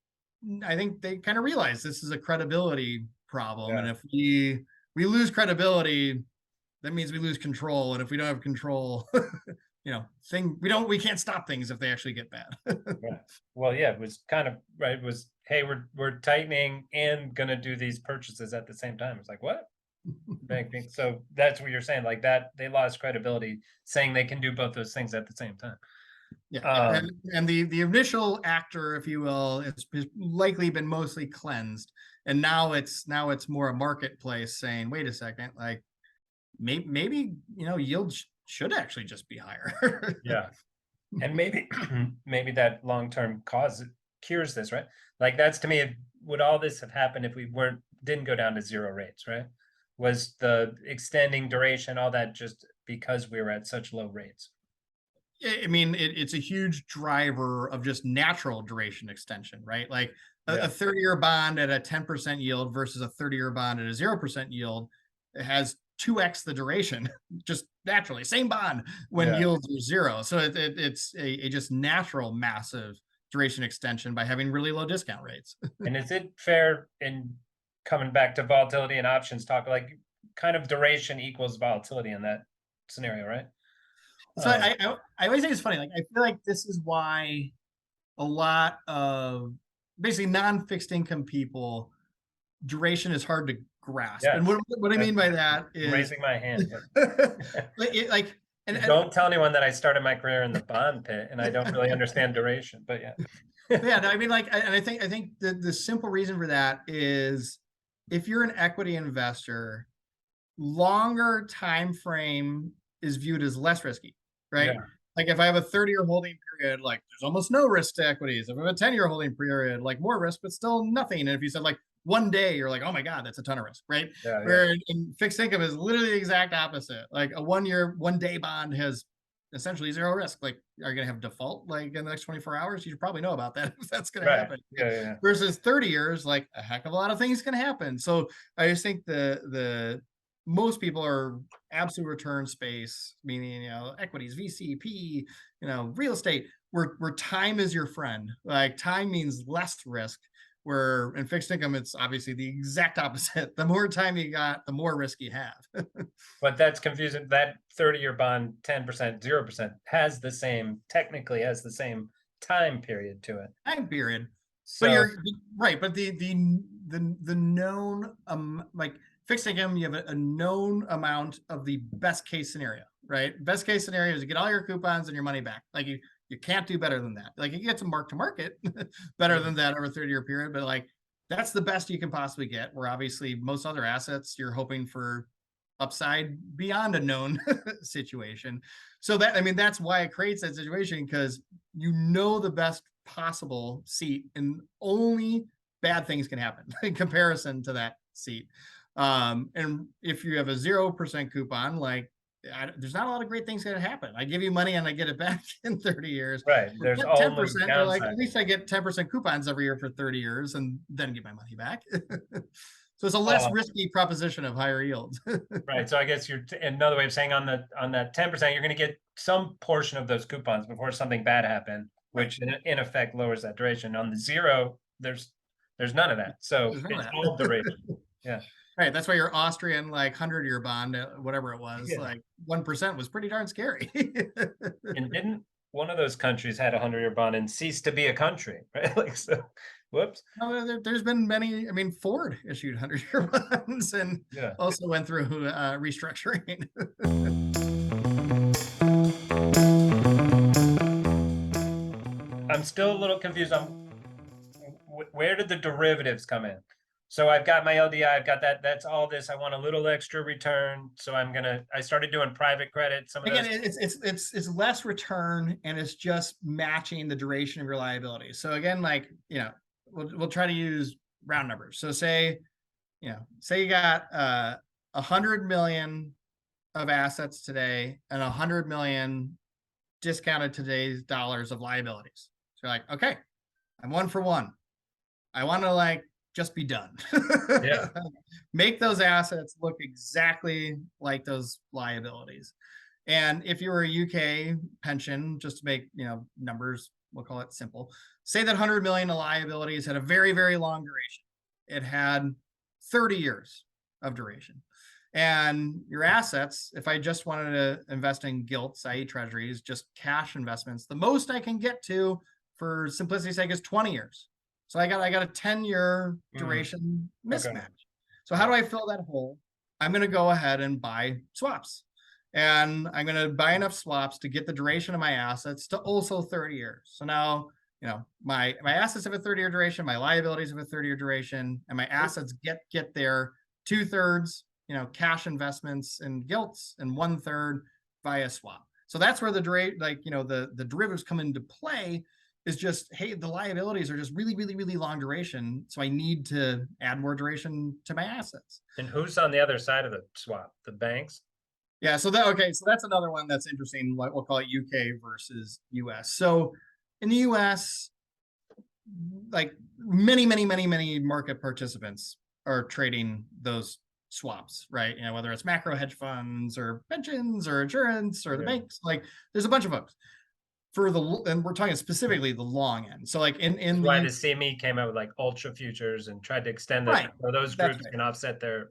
[SPEAKER 2] I think they kind of realize this is a credibility problem. And if we lose credibility, that means we lose control. And if we don't have control, we can't stop things if they actually get bad.
[SPEAKER 3] Right. Well, yeah, it was kind of right. It was, hey, we're tightening and gonna do these purchases at the same time. It's like, what? Banking. So that's what you're saying, like that they lost credibility saying they can do both those things at the same time.
[SPEAKER 2] Yeah, and the initial actor, if you will, it's likely been mostly cleansed, and now it's more a marketplace saying, wait a second, like maybe yields should actually just be higher.
[SPEAKER 3] Yeah, and maybe maybe that long-term cause cures this, right? Like that's to me, would all this have happened if we didn't go down to zero rates, right? Was the extending duration, all that just because we were at such low rates?
[SPEAKER 2] I mean, it's a huge driver of just natural duration extension, right? Like a 30-year bond at a 10% yield versus a 30-year bond at a 0% yield has 2x the duration, just naturally. Same bond when yields are zero. So it's a just natural massive duration extension by having really low discount rates.
[SPEAKER 3] And is it fair in coming back to volatility and options talk, like kind of duration equals volatility in that scenario, right?
[SPEAKER 2] So I always think it's funny. Like I feel like this is why a lot of basically non-fixed income people, duration is hard to grasp.
[SPEAKER 3] Yes.
[SPEAKER 2] And what I mean by that is
[SPEAKER 3] raising my hand. Don't tell anyone that I started my career in the bond pit and I don't really understand duration, but yeah.
[SPEAKER 2] Yeah, no, I mean, like, and I think the simple reason for that is if you're an equity investor, longer time frame is viewed as less risky, right?
[SPEAKER 3] Yeah.
[SPEAKER 2] Like if I have a 30-year holding period, like there's almost no risk to equities. If I have a 10-year holding period, like more risk, but still nothing. And if you said like one day, you're like, oh my God, that's a ton of risk, right?
[SPEAKER 3] Yeah,
[SPEAKER 2] Where in fixed income is literally the exact opposite. Like a 1 day bond has essentially zero risk. Like, are you gonna have default like in the next 24 hours? You should probably know about that if that's gonna happen.
[SPEAKER 3] Yeah.
[SPEAKER 2] Versus 30 years, like a heck of a lot of things can happen. So I just think the most people are absolute return space, meaning equities, VCP, real estate, where time is your friend. Like time means less risk. Where in fixed income, it's obviously the exact opposite. The more time you got, the more risk you have.
[SPEAKER 3] But that's confusing. That 30-year bond, 10%, 0% technically has the same time period to it.
[SPEAKER 2] Time period.
[SPEAKER 3] So
[SPEAKER 2] but you're right. But the known like fixed income, you have a known amount of the best case scenario, right? Best case scenario is you get all your coupons and your money back. Like you can't do better than that. Like you get some mark to market better than that over a 30-year period, but like that's the best you can possibly get. Where obviously most other assets, you're hoping for upside beyond a known situation. So that's why it creates that situation, because the best possible seat and only bad things can happen in comparison to that seat. And if you have a 0% coupon, like there's not a lot of great things going to happen. I give you money and I get it back in 30 years.
[SPEAKER 3] Right. There's
[SPEAKER 2] 10%. Like at least I get 10% coupons every year for 30 years and then get my money back. So it's a less risky proposition of higher yields.
[SPEAKER 3] Right. So I guess another way of saying on that 10%, you're going to get some portion of those coupons before something bad happened, which in effect lowers that duration. On the zero, there's none of that. So it's all duration. Yeah.
[SPEAKER 2] Right. That's why your Austrian 100-year bond, whatever it was, like 1% was pretty darn scary.
[SPEAKER 3] And didn't one of those countries had a 100-year bond and ceased to be a country, right? Like so. Whoops.
[SPEAKER 2] No, there's been many. I mean, Ford issued 100-year bonds and also went through restructuring.
[SPEAKER 3] I'm still a little confused on where did the derivatives come in? So I've got my LDI, I've got that. That's all this. I want a little extra return, so I started doing private credit.
[SPEAKER 2] It's less return, and it's just matching the duration of your liability. So again, we'll try to use round numbers. So say you got 100 million of assets today and 100 million discounted today's dollars of liabilities. So you're like, okay, I'm 1 for 1. I want to just be done. make those assets look exactly like those liabilities. And if you were a UK pension, just to make numbers, we'll call it simple, say that 100 million of liabilities had a very, very long duration. It had 30 years of duration. And your assets, if I just wanted to invest in gilts, i.e. treasuries, just cash investments, the most I can get to, for simplicity's sake, is 20 years. So I got a 10-year duration mismatch.
[SPEAKER 3] Okay.
[SPEAKER 2] So how do I fill that hole? I'm going to go ahead and buy swaps. And I'm going to buy enough swaps to get the duration of my assets to also 30 years. So now, my assets have a 30-year duration, my liabilities have a 30-year duration, and my assets get there 2/3, cash investments and gilts, and 1/3 via swap. So that's where the derivatives come into play. Is just, hey, the liabilities are just really, really, really long duration. So I need to add more duration to my assets.
[SPEAKER 3] And who's on the other side of the swap? The banks?
[SPEAKER 2] Yeah. So that's another one that's interesting. What we'll call it UK versus US. So in the US, like many market participants are trading those swaps, right? Whether it's macro hedge funds or pensions or insurance or the banks, like there's a bunch of folks. And we're talking specifically the long end. So like in
[SPEAKER 3] why the CME came out with like ultra futures and tried to extend that, so those groups can offset their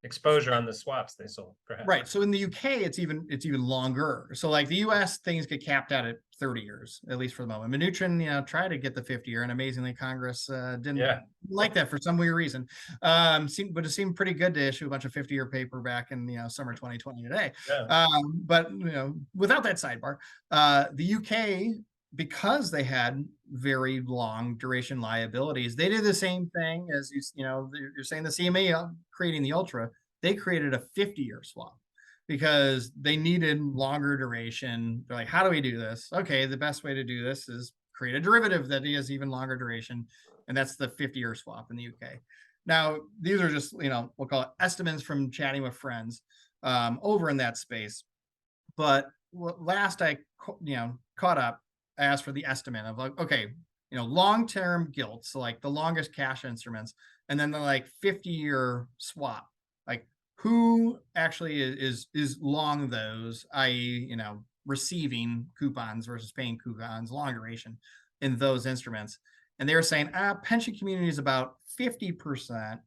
[SPEAKER 3] exposure on the swaps they sold, perhaps.
[SPEAKER 2] Right. So in the UK, it's even longer. So like the US, things get capped out at 30 years, at least for the moment. Mnuchin, tried to get the 50-year, and amazingly Congress didn't like that for some weird reason. But it seemed pretty good to issue a bunch of 50-year paper back in summer 2020 today.
[SPEAKER 3] Yeah.
[SPEAKER 2] But without that sidebar, the UK, because they had very long duration liabilities, they did the same thing as you're saying the CME creating the ultra. They created a 50-year swap because they needed longer duration. They're like, how do we do this? Okay, the best way to do this is create a derivative that has even longer duration, and that's the 50-year swap in the UK. Now, these are just we'll call it estimates from chatting with friends over in that space. But last I caught up, I asked for the estimate of like, okay, long-term gilts, so like the longest cash instruments, and then the like 50-year swap. Like who actually is long those, i.e., receiving coupons versus paying coupons, long duration in those instruments. And they were saying, pension community is about 50%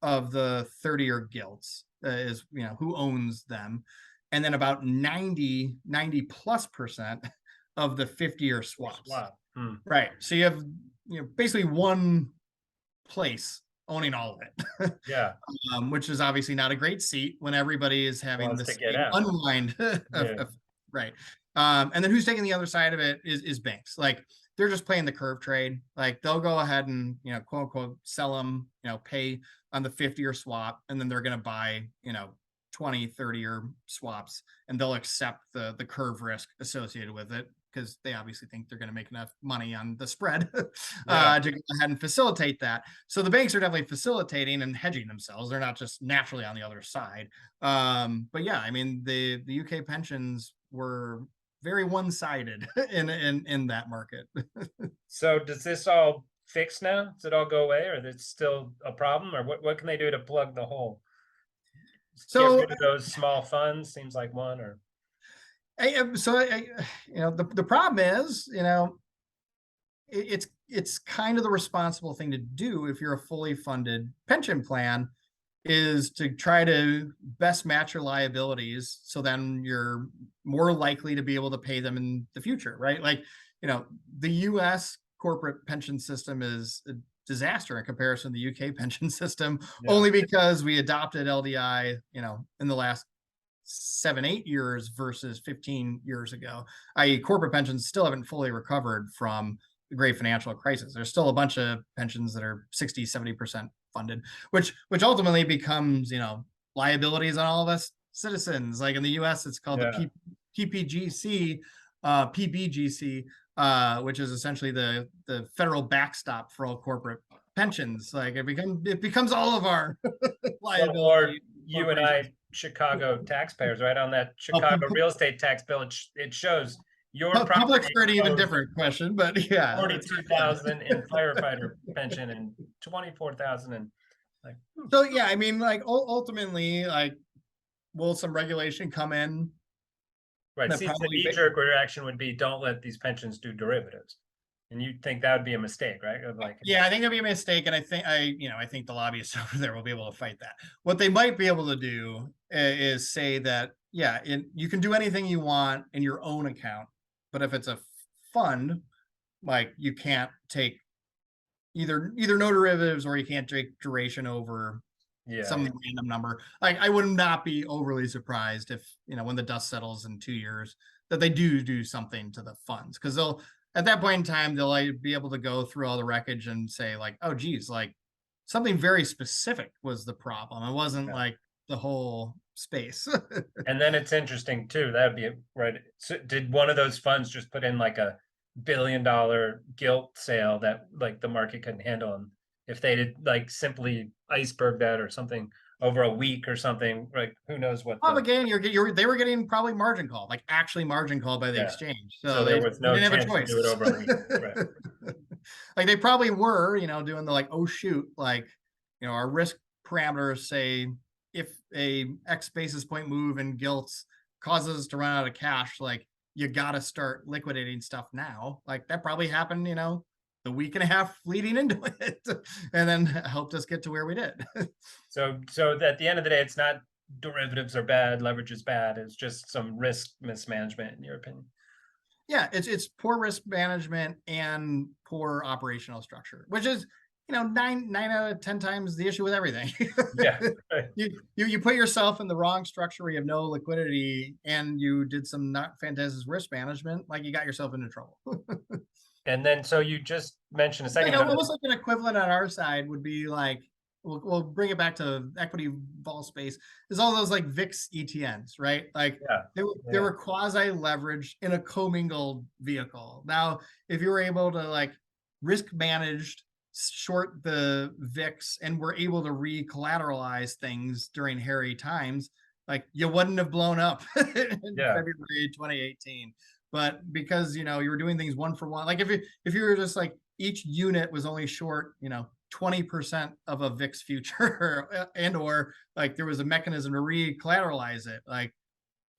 [SPEAKER 2] of the 30-year gilts is, who owns them. And then about 90+% of the 50-year swaps.
[SPEAKER 3] Wow.
[SPEAKER 2] Right. So you have, basically one place owning all of it.
[SPEAKER 3] Yeah.
[SPEAKER 2] Which is obviously not a great seat when everybody is having the same unwind. Right. And then who's taking the other side of it is banks. Like they're just playing the curve trade. Like they'll go ahead and, quote unquote, sell them, pay on the 50-year swap. And then they're going to buy, 20, 30-year swaps, and they'll accept the curve risk associated with it because they obviously think they're going to make enough money on the spread to go ahead and facilitate that. So the banks are definitely facilitating and hedging themselves. They're not just naturally on the other side. But yeah, I mean, the UK pensions were very one-sided in that market.
[SPEAKER 3] So does this all fix now? Does it all go away, or is it still a problem, or what can they do to plug the hole? So get rid of those small funds seems like one, or
[SPEAKER 2] the problem is, it's kind of the responsible thing to do if you're a fully funded pension plan, is to try to best match your liabilities so then you're more likely to be able to pay them in the future, right? Like, the US corporate pension system is a disaster in comparison to the UK pension system, only because we adopted LDI, in the last 7-8 years versus 15 years ago, i.e. corporate pensions still haven't fully recovered from the great financial crisis. There's still a bunch of pensions that are 60-70% funded, which ultimately becomes, liabilities on all of us citizens. Like in the US, it's called the PPGC, PBGC, which is essentially the federal backstop for all corporate pensions. Like it becomes all of our liability.
[SPEAKER 3] Or you and I, Chicago taxpayers, right? On that Chicago real estate tax bill, it shows your
[SPEAKER 2] public's pretty even different question, but yeah,
[SPEAKER 3] 42,000 in firefighter pension and 24,000 in Like,
[SPEAKER 2] So yeah, I mean, like ultimately, like, will some regulation come in?
[SPEAKER 3] right.
[SPEAKER 2] That
[SPEAKER 3] See, the
[SPEAKER 2] probably
[SPEAKER 3] knee-jerk reaction would be don't let these pensions do derivatives. And you'd think that would be a mistake, right? Of like,
[SPEAKER 2] yeah, I think it'd be a mistake, and I think the lobbyists over there will be able to fight that. What they might be able to do is say that, yeah, you can do anything you want in your own account, but if it's a fund, like, you can't take either no derivatives, or you can't take duration over
[SPEAKER 3] yeah,
[SPEAKER 2] some random number. Like, I would not be overly surprised if, when the dust settles in 2 years, that they do something to the funds, because they'll, at that point in time, they'll, like, be able to go through all the wreckage and say, like, oh geez, like, something very specific was the problem. It wasn't
[SPEAKER 3] yeah.
[SPEAKER 2] like the whole space.
[SPEAKER 3] And then it's interesting too. That'd be right. So did one of those funds just put in like $1 billion gilt sale that like the market couldn't handle? And if they did like simply iceberg that or something over a week or something, like who knows what the,
[SPEAKER 2] Again, they were getting probably margin called, like actually margin called by the
[SPEAKER 3] Yeah.
[SPEAKER 2] exchange.
[SPEAKER 3] So
[SPEAKER 2] So
[SPEAKER 3] there
[SPEAKER 2] they
[SPEAKER 3] was no
[SPEAKER 2] didn't have a
[SPEAKER 3] chance to
[SPEAKER 2] choice.
[SPEAKER 3] do it over a week. Right.
[SPEAKER 2] Like, they probably were, doing the, like, oh shoot, like, our risk parameters say if a X basis point move in gilts causes us to run out of cash, like, you got to start liquidating stuff now. Like, that probably happened, the week and a half leading into it, and then helped us get to where we did.
[SPEAKER 3] So at the end of the day, it's not derivatives are bad, leverage is bad. It's just some risk mismanagement, in your opinion.
[SPEAKER 2] Yeah, it's poor risk management and poor operational structure, which is, nine out of 10 times the issue with everything.
[SPEAKER 3] Yeah. Right.
[SPEAKER 2] You put yourself in the wrong structure where you have no liquidity, and you did some not fantastic risk management, like, you got yourself into trouble.
[SPEAKER 3] And then so you just mentioned a second
[SPEAKER 2] Like,
[SPEAKER 3] ago.
[SPEAKER 2] almost like an equivalent on our side would be like, we'll bring it back to equity vol space. There's all those, like, VIX ETNs, right? Like,
[SPEAKER 3] Yeah.
[SPEAKER 2] they were quasi leveraged in a commingled vehicle. Now, if you were able to, like, risk managed short the VIX and were able to re-collateralize things during hairy times, like, you wouldn't have blown up in
[SPEAKER 3] Yeah.
[SPEAKER 2] February 2018. But because, you were doing things one for one, like, if you were just like, each unit was only short, 20% of a VIX future, and or like there was a mechanism to re-collateralize it, like,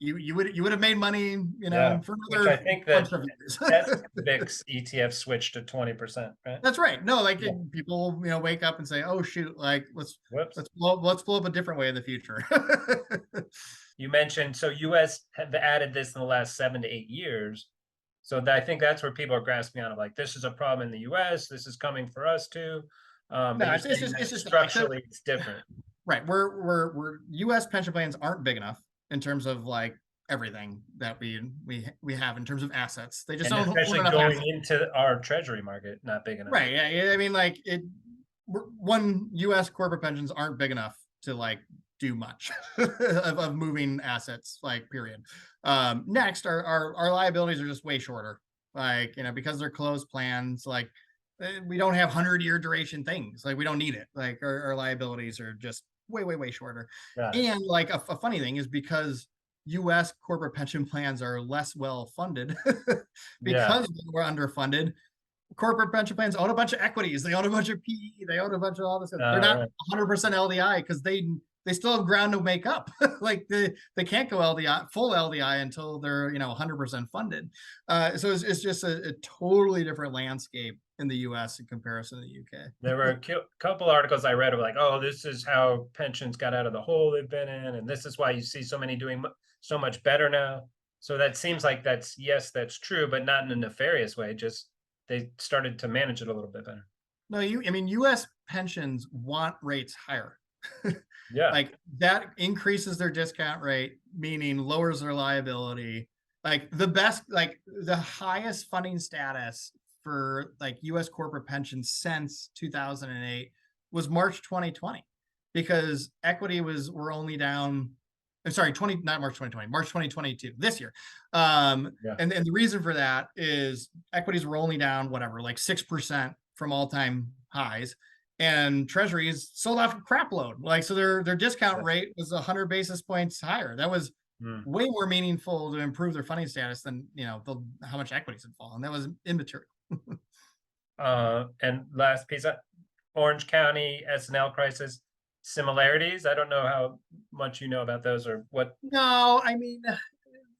[SPEAKER 2] you would have made money,
[SPEAKER 3] Yeah.
[SPEAKER 2] for
[SPEAKER 3] Which
[SPEAKER 2] another
[SPEAKER 3] I think
[SPEAKER 2] bunch
[SPEAKER 3] that
[SPEAKER 2] of years.
[SPEAKER 3] VIX ETF switched to 20%, right?
[SPEAKER 2] That's right. No, like,
[SPEAKER 3] Yeah.
[SPEAKER 2] people, wake up and say, oh shoot, like,
[SPEAKER 3] Whoops.
[SPEAKER 2] let's blow up a different way in the future.
[SPEAKER 3] You mentioned, so US have added this in the last 7 to 8 years. So I think that's where people are grasping on of like, this is a problem in the US, this is coming for us too. But
[SPEAKER 2] No,
[SPEAKER 3] you're
[SPEAKER 2] it's
[SPEAKER 3] saying
[SPEAKER 2] just
[SPEAKER 3] that
[SPEAKER 2] it's just like,
[SPEAKER 3] structurally it's different.
[SPEAKER 2] right. We're US pension plans aren't big enough in terms of, like, everything that we have in terms of assets. They just
[SPEAKER 3] And
[SPEAKER 2] don't
[SPEAKER 3] especially
[SPEAKER 2] own enough
[SPEAKER 3] going
[SPEAKER 2] assets.
[SPEAKER 3] into our treasury market, not big enough.
[SPEAKER 2] Right. Yeah. I mean, like, one, US corporate pensions aren't big enough to, like, do much of moving assets, like, period. Next, our liabilities are just way shorter, like, because they're closed plans, like, we don't have 100-year duration things, like, we don't need it, like, our liabilities are just way shorter. And, like, a funny thing is, because US corporate pension plans are less well funded,
[SPEAKER 3] Yeah.
[SPEAKER 2] because we're underfunded, corporate pension plans own a bunch of equities, they own a bunch of PE, they own a bunch of all this. They're not 100% LDI because they still have ground to make up. Like, they can't go LDI, full LDI, until they're 100% funded. So it's just a totally different landscape in the US in comparison to the UK.
[SPEAKER 3] There were a couple articles I read of like, oh, this is how pensions got out of the hole they've been in, and this is why you see so many doing so much better now. So that seems like that's true, but not in a nefarious way. Just they started to manage it a little bit better.
[SPEAKER 2] No, I mean, US pensions want rates higher.
[SPEAKER 3] Yeah.
[SPEAKER 2] Like, that increases their discount rate, meaning lowers their liability. Like, the highest funding status for, like, US corporate pensions since 2008 was March 2020, because equity were only down, I'm sorry, not March 2020, March 2022, this year. And the reason for that is equities were only down, whatever, like 6% from all-time highs, and treasuries sold off a crap load. Like, so their discount rate was 100 basis points higher. That was way more meaningful to improve their funding status than, how much equities had fallen. That was immaterial.
[SPEAKER 3] And last piece, Orange County SNL crisis. similarities? I don't know how much you know about those or what.
[SPEAKER 2] No, I mean,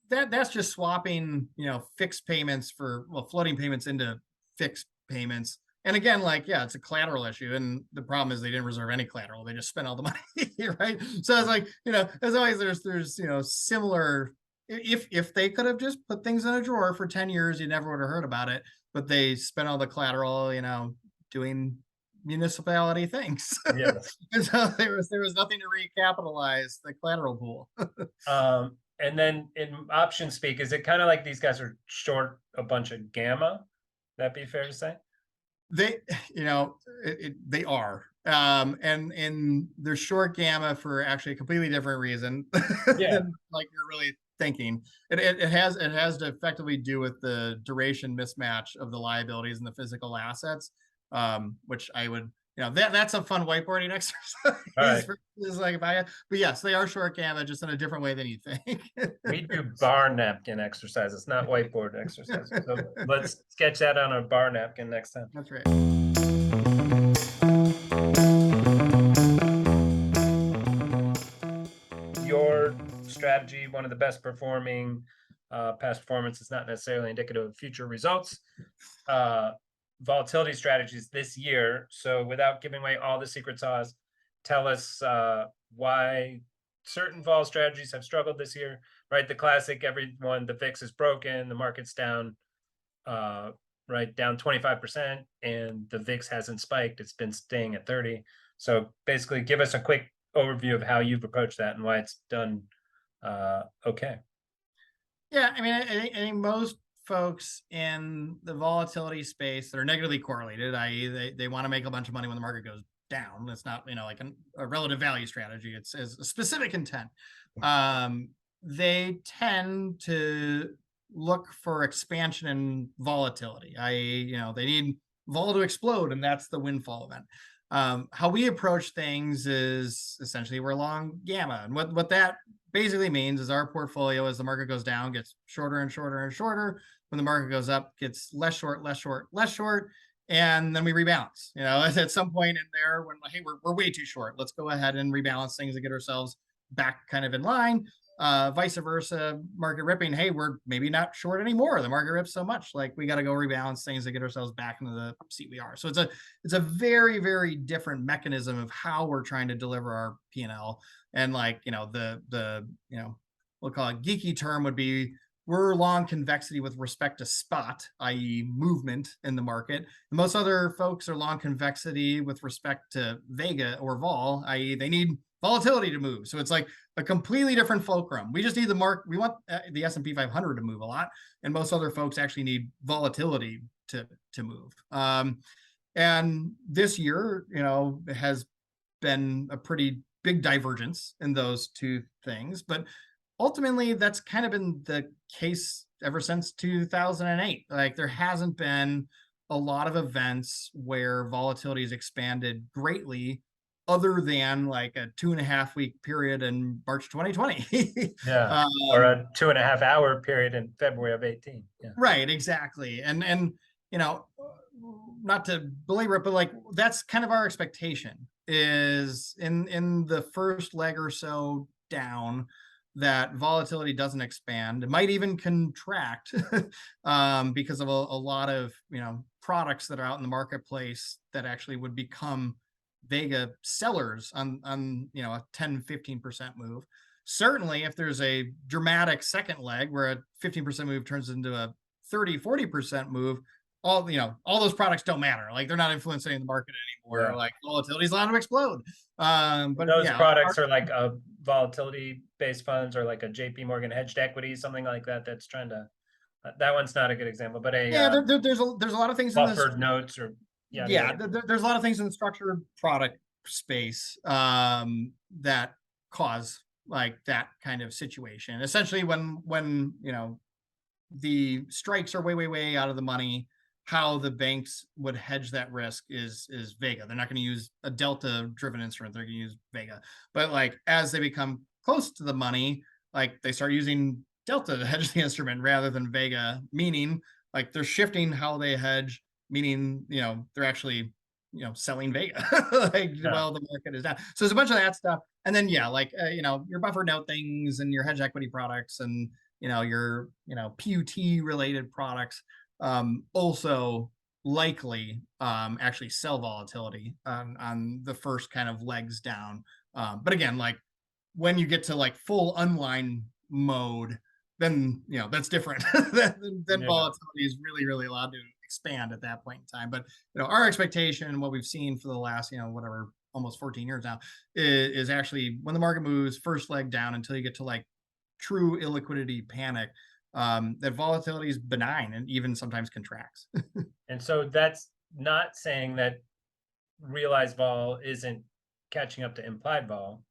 [SPEAKER 2] that's just swapping, fixed payments for, well, floating payments into fixed payments. And again, like, yeah, it's a collateral issue. And the problem is they didn't reserve any collateral. They just spent all the money, right? So it's like, as always, there's, similar, if they could have just put things in a drawer for 10 years, you never would have heard about it. But they spent all the collateral, doing municipality things.
[SPEAKER 3] Yes.
[SPEAKER 2] And so there was nothing to recapitalize the collateral pool.
[SPEAKER 3] And then in option speak, is it kind of like these guys are short a bunch of gamma? That be fair to say?
[SPEAKER 2] They, they are, and they're short gamma for actually a completely different reason than like you're really thinking. It has to effectively do with the duration mismatch of the liabilities and the physical assets, which I would, that's a fun whiteboarding exercise.
[SPEAKER 3] Right.
[SPEAKER 2] But yes, they are short gamma, just in a different way than you think.
[SPEAKER 3] We do bar napkin exercises, not whiteboard exercises. So let's sketch that on a bar napkin next time.
[SPEAKER 2] That's right.
[SPEAKER 3] Your strategy, one of the best performing, past performance is not necessarily indicative of future results. Volatility strategies this year. So without giving away all the secret sauce, tell us why certain vol strategies have struggled this year, right? The classic, everyone, the VIX is broken, the market's down, right, down 25%, and the VIX hasn't spiked. It's been staying at 30. So basically give us a quick overview of how you've approached that and why it's done okay.
[SPEAKER 2] Yeah, I mean, I think most folks in the volatility space that are negatively correlated, i.e. they want to make a bunch of money when the market goes down. It's not, like a relative value strategy. It's a specific intent. They tend to look for expansion and volatility, i.e. they need vol to explode, and that's the windfall event. How we approach things is essentially we're long gamma. And what that basically means is our portfolio, as the market goes down, gets shorter and shorter and shorter. When the market goes up, gets less short, less short, less short. And then we rebalance, at some point in there when, hey, we're way too short. Let's go ahead and rebalance things and get ourselves back kind of in line. Vice versa, market ripping, hey, we're maybe not short anymore. The market rips so much, like we got to go rebalance things to get ourselves back into the seat we are. So it's a very, very different mechanism of how we're trying to deliver our P&L. And like, we'll call it geeky term would be we're long convexity with respect to spot, i.e. movement in the market. And most other folks are long convexity with respect to Vega or vol, i.e. they need volatility to move. So it's like a completely different fulcrum. We just need we want the S&P 500 to move a lot, and most other folks actually need volatility to move. And this year, has been a pretty big divergence in those two things, but ultimately that's kind of been the case ever since 2008. Like there hasn't been a lot of events where volatility has expanded greatly other than like a 2.5 week period in March 2020.
[SPEAKER 3] Yeah. Or a 2.5 hour period in February of 18. Yeah.
[SPEAKER 2] Right, exactly. And not to belabor it, but like that's kind of our expectation is in the first leg or so down that volatility doesn't expand. It might even contract because of a lot of products that are out in the marketplace that actually would become Vega sellers on a 10-15% move. Certainly if there's a dramatic second leg where a 15% move turns into a 30-40% move, all those products don't matter. Like they're not influencing the market anymore. Yeah. Like volatility is allowed to explode.
[SPEAKER 3] But those products are like a volatility based funds or like a JP Morgan hedged equity, something like that. That's trying to. That one's not a good example, but
[SPEAKER 2] there's a lot of things
[SPEAKER 3] buffered in notes or
[SPEAKER 2] there's a lot of things in the structured product space that cause like that kind of situation. Essentially, when the strikes are way out of the money, how the banks would hedge that risk is Vega. They're not going to use a delta driven instrument. They're going to use Vega. But like as they become close to the money, like they start using delta to hedge the instrument rather than Vega, meaning like they're shifting how they hedge, meaning they're actually selling Vega, while the market is down. So there's a bunch of that stuff. And then, your buffer note things and your hedge equity products and, your, PUT related products, also likely, actually sell volatility on the first kind of legs down. But again, when you get to full unwind mode, then that's different. then volatility is really, really allowed to expand at that point in time. But our expectation, what we've seen for the last almost 14 years now, is actually when the market moves first leg down until you get to true illiquidity panic, that volatility is benign and even sometimes contracts.
[SPEAKER 3] And so that's not saying that realized vol isn't catching up to implied vol.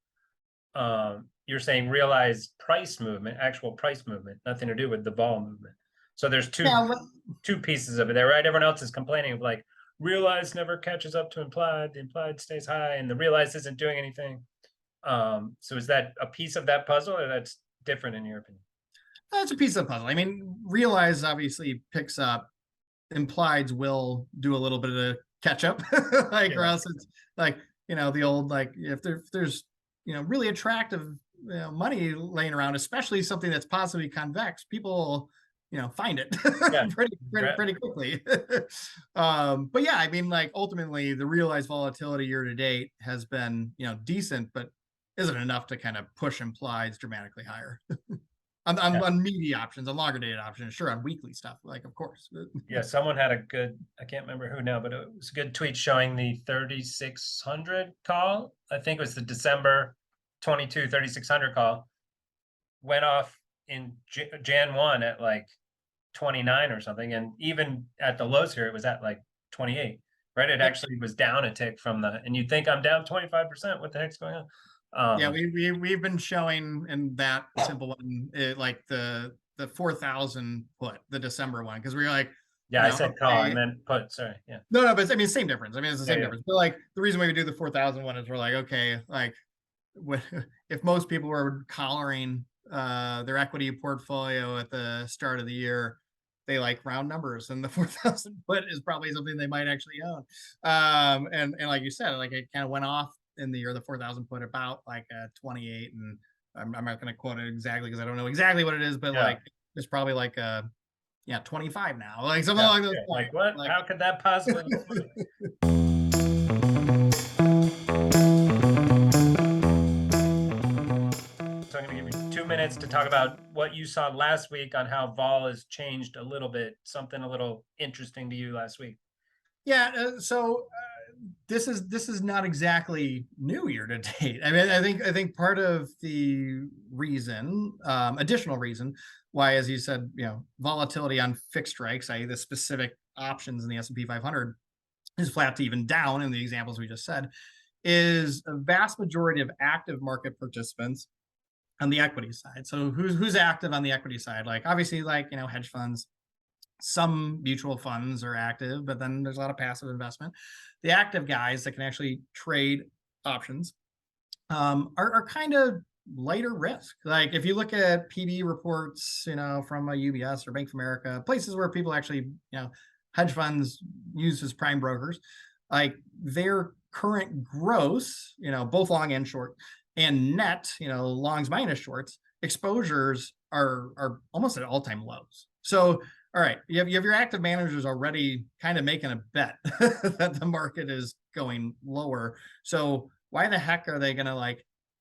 [SPEAKER 3] You're saying realized price movement, actual price movement, nothing to do with the vol movement. So there's two pieces of it there, right? Everyone else is complaining of realized never catches up to implied, the implied stays high, and the realized isn't doing anything. So is that a piece of that puzzle, or that's different in your opinion?
[SPEAKER 2] That's a piece of the puzzle. I mean, realized obviously picks up, implieds will do a little bit of catch up, or else it's the old if there's really attractive money laying around, especially something that's possibly convex, people find it pretty quickly. But yeah, I mean, ultimately the realized volatility year to date has been decent, but isn't enough to kind of push implieds dramatically higher. on media options, on longer dated options, sure, on weekly stuff, of course.
[SPEAKER 3] Yeah, someone had a good, I can't remember who now, but it was a good tweet showing the 3600 call. I think it was the December 22 3600 call, went off in Jan 1 at 29 or something, and even at the lows here it was at 28, right? It actually was down a tick from and you'd think I'm down 25%, what the heck's going on?
[SPEAKER 2] Yeah, we've been showing in that simple one, the 4,000 put, the December one, because we were
[SPEAKER 3] I said call and then put, sorry.
[SPEAKER 2] No, but I mean, same difference. I mean, it's the same difference. But the reason why we do the 4,000 one is we're okay, if most people were collaring their equity portfolio at the start of the year, they round numbers, and the 4,000 put is probably something they might actually own. And like you said, it kind of went off in the year, the 4,000 put about 28, and I'm not going to quote it exactly because I don't know exactly what it is, but it's probably 25 now, something along those lines.
[SPEAKER 3] What? How could that possibly So I'm going to give you 2 minutes to talk about what you saw last week on how vol has changed a little bit, something a little interesting to you last week.
[SPEAKER 2] Yeah, so this is not exactly new year to date. I mean, I think part of the reason, additional reason why, as you said, volatility on fixed strikes, i.e. the specific options in the S&P 500, is flat to even down in the examples we just said, is a vast majority of active market participants on the equity side. So who's active on the equity side? Obviously, hedge funds. Some mutual funds are active, but then there's a lot of passive investment. The active guys that can actually trade options are kind of lighter risk. If you look at PB reports, from a UBS or Bank of America, places where people actually, hedge funds use as prime brokers, their current gross, both long and short, and net, longs minus shorts, exposures are almost at all-time lows. So all right, you have your active managers already kind of making a bet that the market is going lower. So why the heck are they going to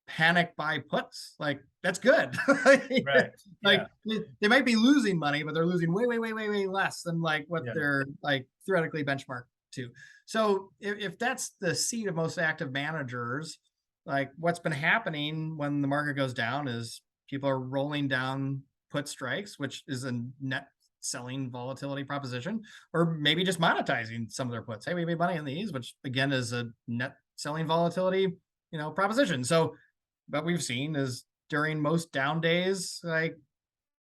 [SPEAKER 2] panic buy puts? That's good.
[SPEAKER 3] Right.
[SPEAKER 2] They might be losing money, but they're losing way less than what they're theoretically benchmarked to. So if that's the seat of most active managers, what's been happening when the market goes down is people are rolling down put strikes, which is a net selling volatility proposition, or maybe just monetizing some of their puts. Hey, we made money on these, which again is a net selling volatility, proposition. So what we've seen is during most down days,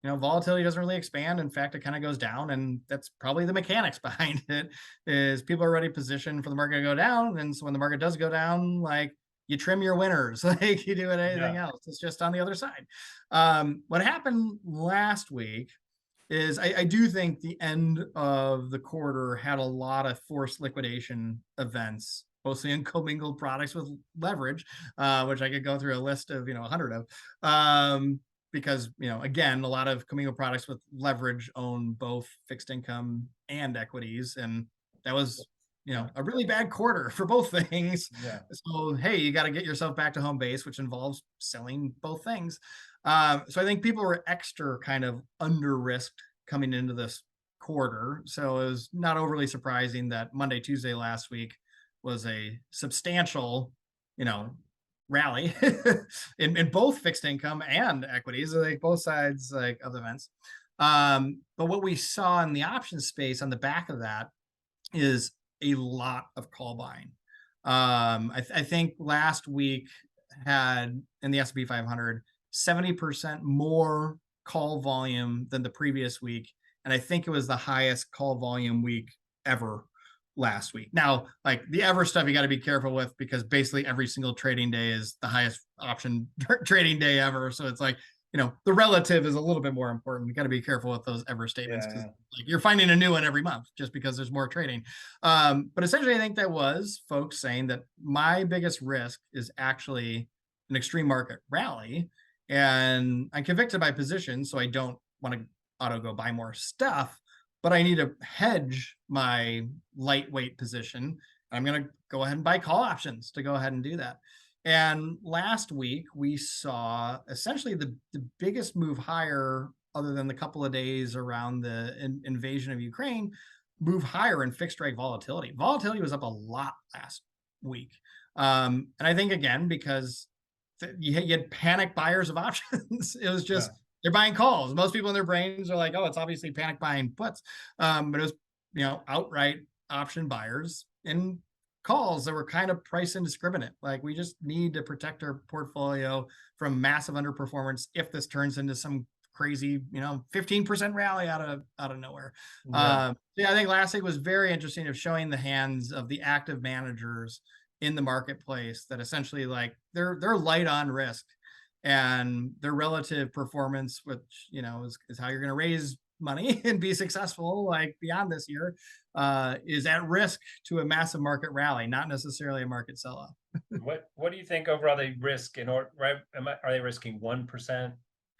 [SPEAKER 2] volatility doesn't really expand. In fact, it kind of goes down, and that's probably the mechanics behind it. Is people are already positioned for the market to go down, and so when the market does go down, you trim your winners, you do anything else. It's just on the other side. What happened last week is I do think the end of the quarter had a lot of forced liquidation events, mostly in commingled products with leverage, which I could go through a list of, 100 of. Because, again, a lot of commingled products with leverage own both fixed income and equities. And that was, a really bad quarter for both things.
[SPEAKER 3] Yeah.
[SPEAKER 2] So, hey, you got to get yourself back to home base, which involves selling both things. So I think people were extra kind of under risked coming into this quarter. So it was not overly surprising that Monday, Tuesday last week was a substantial, rally in both fixed income and equities, like both sides like of the events. But what we saw in the options space on the back of that is a lot of call buying. I think last week had in the S&P 500 70% more call volume than the previous week, and I think it was the highest call volume week ever last week. Now, like the ever stuff, you got to be careful with because basically every single trading day is the highest option trading day ever. So it's like, the relative is a little bit more important. You got to be careful with those ever statements because like you're finding a new one every month just because there's more trading. But essentially, I think that was folks saying that my biggest risk is actually an extreme market rally. And I'm convicted by position, so I don't want to auto go buy more stuff, but I need to hedge my lightweight position. I'm going to go ahead and buy call options to go ahead and do that. And last week, we saw essentially the biggest move higher, other than the couple of days around the invasion of Ukraine, move higher in fixed strike volatility. Volatility was up a lot last week. And I think, again, because you had panic buyers of options. It was just, they're buying calls. Most people in their brains are like, oh, it's obviously panic buying puts. But it was, outright option buyers in calls that were kind of price indiscriminate. Like we just need to protect our portfolio from massive underperformance if this turns into some crazy, 15% rally out of nowhere. I think last week was very interesting of showing the hands of the active managers in the marketplace that essentially like they're light on risk and their relative performance, which, is how you're going to raise money and be successful like beyond this year, is at risk to a massive market rally, not necessarily a market sell-off.
[SPEAKER 3] What do you think overall they risk in order, right? Are they risking 1%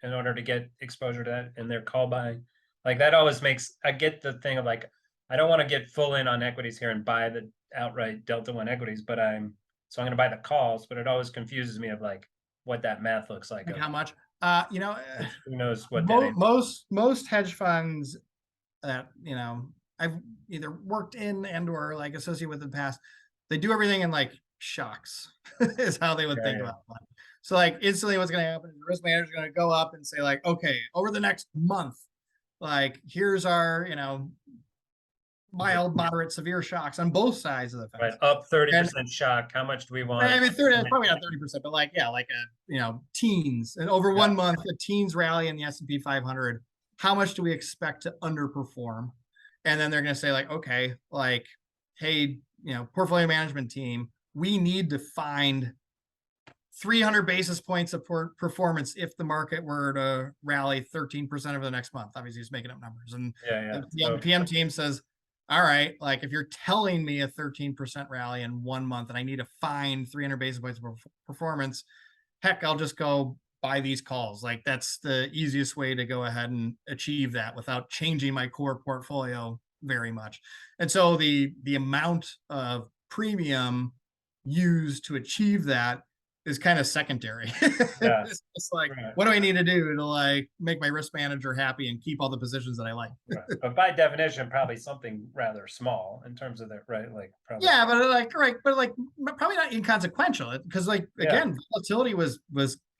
[SPEAKER 3] in order to get exposure to that in their call buying? Like that always makes, I get the thing of like, I don't want to get full in on equities here and buy the outright Delta One equities, but I'm going to buy the calls, but it always confuses me of like what that math looks like.
[SPEAKER 2] How much?
[SPEAKER 3] Who knows what
[SPEAKER 2] most hedge funds that I've either worked in and or like associated with in the past, they do everything in like shocks is how they would think about it. So like instantly what's going to happen is the risk manager is going to go up and say like, okay, over the next month, like here's our, mild, moderate, severe shocks on both sides of the fence.
[SPEAKER 3] Right, up 30% shock. How much do we want?
[SPEAKER 2] I mean, probably not 30%, but like, like a, teens. And over 1 month, a teens rally in the S&P 500, how much do we expect to underperform? And then they're going to say like, okay, like, hey, portfolio management team, we need to find 300 basis points of performance if the market were to rally 13% over the next month. Obviously, he's making up numbers. And the PM team says, all right, like if you're telling me a 13% rally in 1 month and I need to find 300 basis points of performance, heck, I'll just go buy these calls. Like that's the easiest way to go ahead and achieve that without changing my core portfolio very much. And so the amount of premium used to achieve that is kind of secondary. It's just like, what do I need to do to like make my risk manager happy and keep all the positions that I like?
[SPEAKER 3] But by definition, probably something rather small in terms of that, right? Like probably.
[SPEAKER 2] Yeah, but like probably not inconsequential because like again, volatility was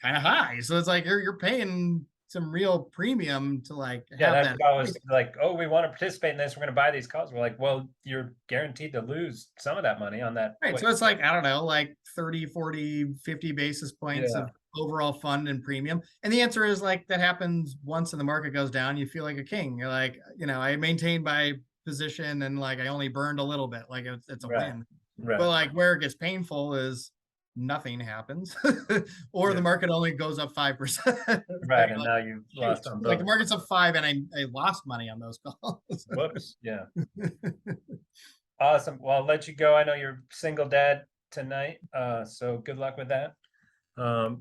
[SPEAKER 2] kind of high, so it's like you're paying some real premium to like have
[SPEAKER 3] that's always like, oh, we want to participate in this, we're going to buy these calls. We're like, well, you're guaranteed to lose some of that money on that.
[SPEAKER 2] Right. So it's like, I don't know, like 30, 40, 50 basis points of overall fund and premium. And the answer is like that happens once and the market goes down, you feel like a king. You're like, I maintained my position and like I only burned a little bit. Like it's a win. But like where it gets painful is nothing happens, or the market only goes up 5%.
[SPEAKER 3] Right, and now you lost on both.
[SPEAKER 2] Like the market's up 5 and I lost money on those calls.
[SPEAKER 3] Whoops, yeah. Awesome. Well, I'll let you go. I know you're single dad tonight, so good luck with that.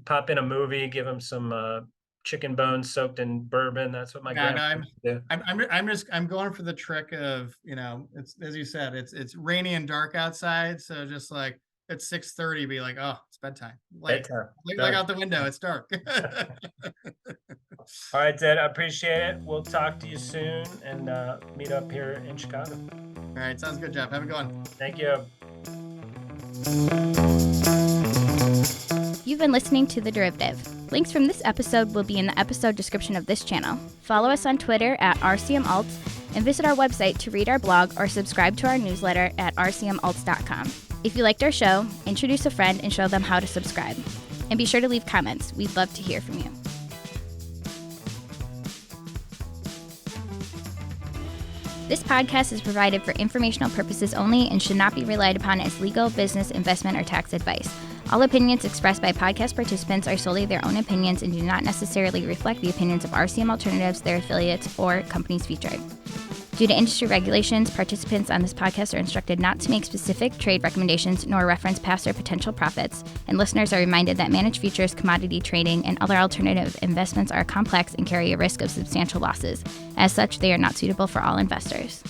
[SPEAKER 3] Pop in a movie, give him some chicken bones soaked in bourbon. That's what my grandpa do.
[SPEAKER 2] I'm going for the trick of, it's, as you said, it's rainy and dark outside, so just like at 6:30 be like, oh, it's bedtime. Like out the window, it's dark.
[SPEAKER 3] All right, Zed, I appreciate it. We'll talk to you soon and meet up here in Chicago.
[SPEAKER 2] All right, sounds good, Jeff. Have a good one.
[SPEAKER 3] Thank you.
[SPEAKER 4] You've been listening to The Derivative. Links from this episode will be in the episode description of this channel. Follow us on Twitter at RCMAlts and visit our website to read our blog or subscribe to our newsletter at rcmalts.com. If you liked our show, introduce a friend and show them how to subscribe. And be sure to leave comments. We'd love to hear from you. This podcast is provided for informational purposes only and should not be relied upon as legal, business, investment, or tax advice. All opinions expressed by podcast participants are solely their own opinions and do not necessarily reflect the opinions of RCM Alternatives, their affiliates, or companies featured. Due to industry regulations, participants on this podcast are instructed not to make specific trade recommendations nor reference past or potential profits, and listeners are reminded that managed futures, commodity trading, and other alternative investments are complex and carry a risk of substantial losses. As such, they are not suitable for all investors.